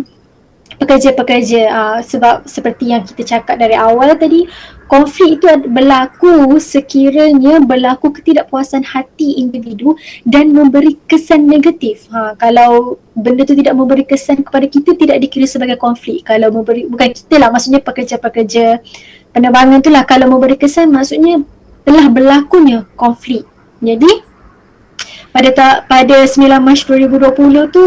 pekerja-pekerja sebab seperti yang kita cakap dari awal tadi, konflik itu berlaku sekiranya berlaku ketidakpuasan hati individu dan memberi kesan negatif. Kalau benda tu tidak memberi kesan kepada kita, tidak dikira sebagai konflik. Kalau memberi, bukan kita lah, maksudnya pekerja-pekerja penerbangan tu lah, kalau memberi kesan maksudnya telah berlakunya konflik. Jadi pada 9 Mac 2020 tu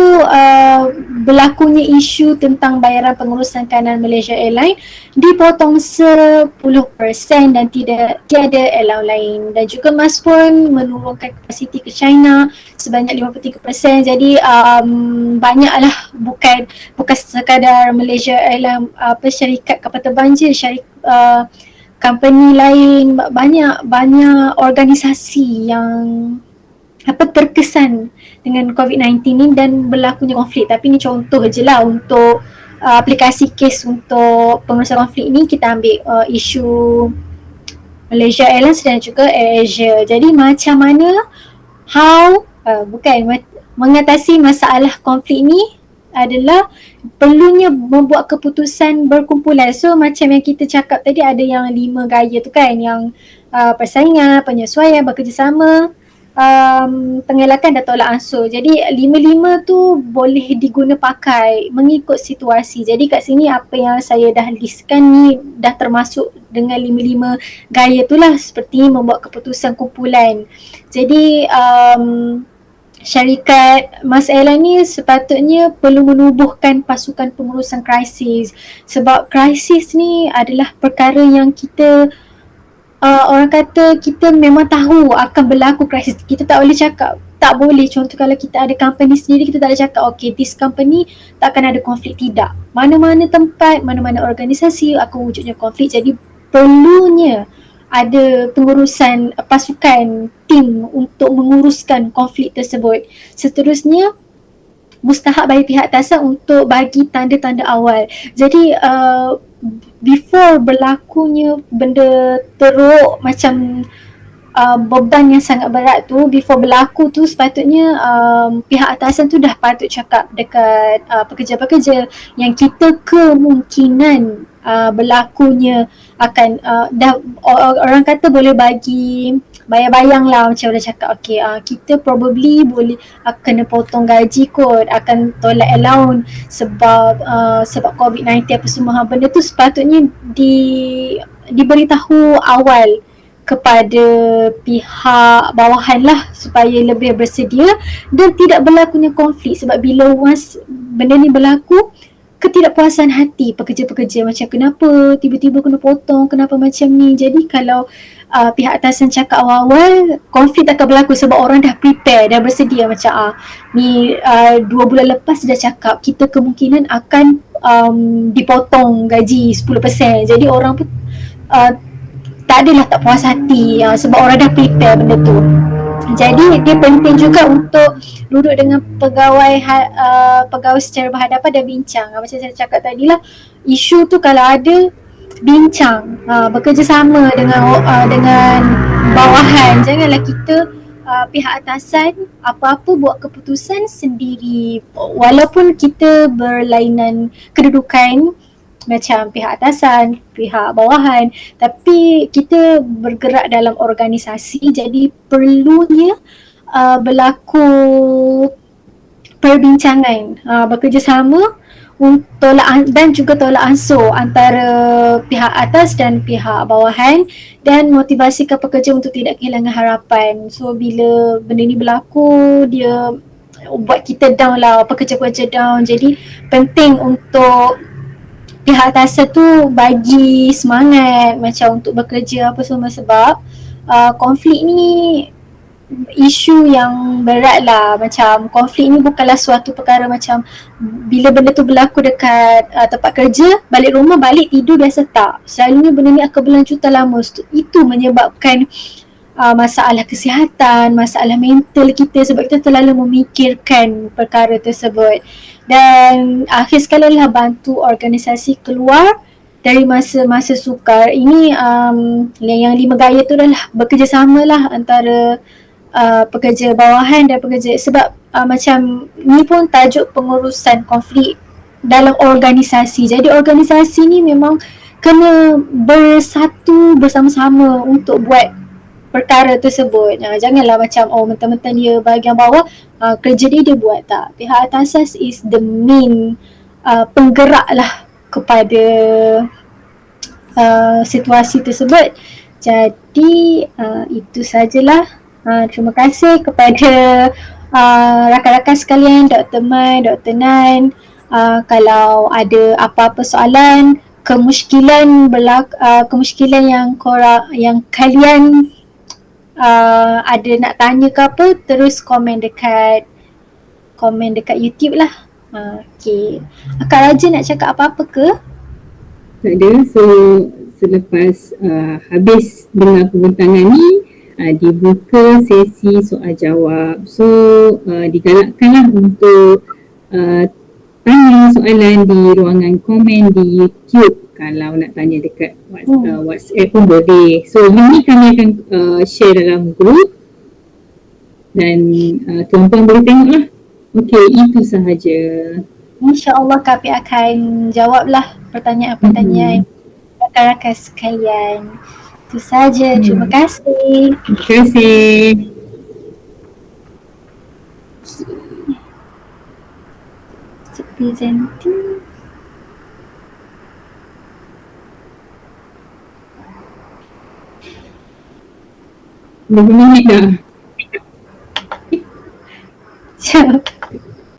berlakunya isu tentang bayaran pengurusan kanan Malaysia Airlines dipotong 10% dan tiada airline lain, dan juga MAS pun menurunkan kapasiti ke China sebanyak 53%. Jadi banyaklah, bukan sekadar Malaysia Airlines, syarikat kapal terbang je, company lain, banyak organisasi yang terkesan dengan COVID-19 ni dan berlakunya konflik. Tapi ni contoh je lah untuk aplikasi kes untuk pengurusan konflik ni. Kita ambil isu Malaysia Airlines dan juga AirAsia. Jadi macam mana mengatasi masalah konflik ni adalah perlunya membuat keputusan berkumpulan. So macam yang kita cakap tadi, ada yang 5 gaya tu kan, yang persaingan, penyesuaian, bekerjasama, pengelakkan dan tolak ansur. Jadi 5 tu boleh diguna pakai mengikut situasi. Jadi kat sini apa yang saya dah listkan ni dah termasuk dengan 5 gaya tu lah, seperti membuat keputusan kumpulan. Jadi syarikat MAS Airline ni sepatutnya perlu menubuhkan pasukan pengurusan krisis, sebab krisis ni adalah perkara yang kita orang kata kita memang tahu akan berlaku krisis. Kita tak boleh contoh kalau kita ada company sendiri, kita tak boleh cakap this company tak akan ada konflik. Tidak, mana-mana tempat, mana-mana organisasi akan wujudnya konflik. Jadi perlunya ada pengurusan pasukan tim untuk menguruskan konflik tersebut. Seterusnya, mustahak bagi pihak atasan untuk bagi tanda-tanda awal. Jadi before berlakunya benda teruk macam beban yang sangat berat tu before berlaku tu sepatutnya pihak atasan tu dah patut cakap dekat pekerja-pekerja yang kita kemungkinan berlakunya akan orang kata boleh bagi bayang-bayang lah, macam dah cakap okay, kita probably boleh kena potong gaji kot, akan tolak allowance sebab COVID-19 apa semua. Benda tu sepatutnya diberitahu awal kepada pihak bawahan lah supaya lebih bersedia dan tidak berlakunya konflik. Sebab bila once benda ni berlaku, ketidakpuasan hati pekerja-pekerja macam kenapa tiba-tiba kena potong, kenapa macam ni. Jadi kalau pihak atasan cakap awal-awal, konflik tak akan berlaku sebab orang dah prepare, dah bersedia macam ni 2 bulan lepas dah cakap kita kemungkinan akan dipotong gaji 10%. Jadi orang pun tak adalah tak puas hati sebab orang dah prepare benda tu. Jadi dia penting juga untuk duduk dengan pegawai pegawai secara berhadapan dan bincang. Macam saya cakap tadi lah, isu tu kalau ada bincang, bekerjasama dengan bawahan. Janganlah kita pihak atasan apa-apa buat keputusan sendiri walaupun kita berlainan kedudukan macam pihak atasan, pihak bawahan, tapi kita bergerak dalam organisasi, jadi perlunya berlaku perbincangan, bekerjasama dan juga tolak ansur antara pihak atas dan pihak bawahan dan motivasikan pekerja untuk tidak kehilangan harapan. So bila benda ni berlaku, dia buat kita down lah, pekerja-pekerja down. Jadi penting untuk pihak atasan tu bagi semangat macam untuk bekerja apa semua sebab konflik ni isu yang berat lah. Macam konflik ni bukanlah suatu perkara macam bila benda tu berlaku dekat tempat kerja, balik rumah, balik tidur biasa, tak. Selalunya benda ni akan berlanjutan lama. Itu menyebabkan masalah kesihatan, masalah mental kita sebab kita terlalu memikirkan perkara tersebut. Dan akhir sekali lah bantu organisasi keluar dari masa-masa sukar. Ini yang 5 gaya tu adalah bekerjasama lah antara pekerja bawahan dan pekerja, sebab macam ni pun tajuk pengurusan konflik dalam organisasi. Jadi organisasi ni memang kena bersatu bersama-sama untuk buat perkara tersebut. Janganlah macam mentang-mentang dia bahagian bawah, kerja dia buat, tak. Pihak atasan is the main penggerak lah kepada situasi tersebut. Jadi itu sajalah. Terima kasih kepada rakan-rakan sekalian, Dr. Mai, Dr. Nan. Kalau ada apa-apa soalan, kemusykilan yang kalian ada nak tanya ke apa, terus komen dekat YouTube lah. Okay. Kak Raja nak cakap apa-apa ke? Tak ada. So selepas habis dengar pembincangan ni, dibuka sesi soal jawab. So digalakkanlah untuk tanya soalan di ruangan komen di YouTube. Kalau nak tanya dekat WhatsApp pun boleh. So ini kami akan share dalam group dan tuan-tuan boleh tengok lah. Okey, itu sahaja. InsyaAllah kami akan jawablah pertanyaan-pertanyaan rakan-rakan sekalian. Itu sahaja. Terima kasih. Terima kasih. Presenting. Berapa minit dah? Siap.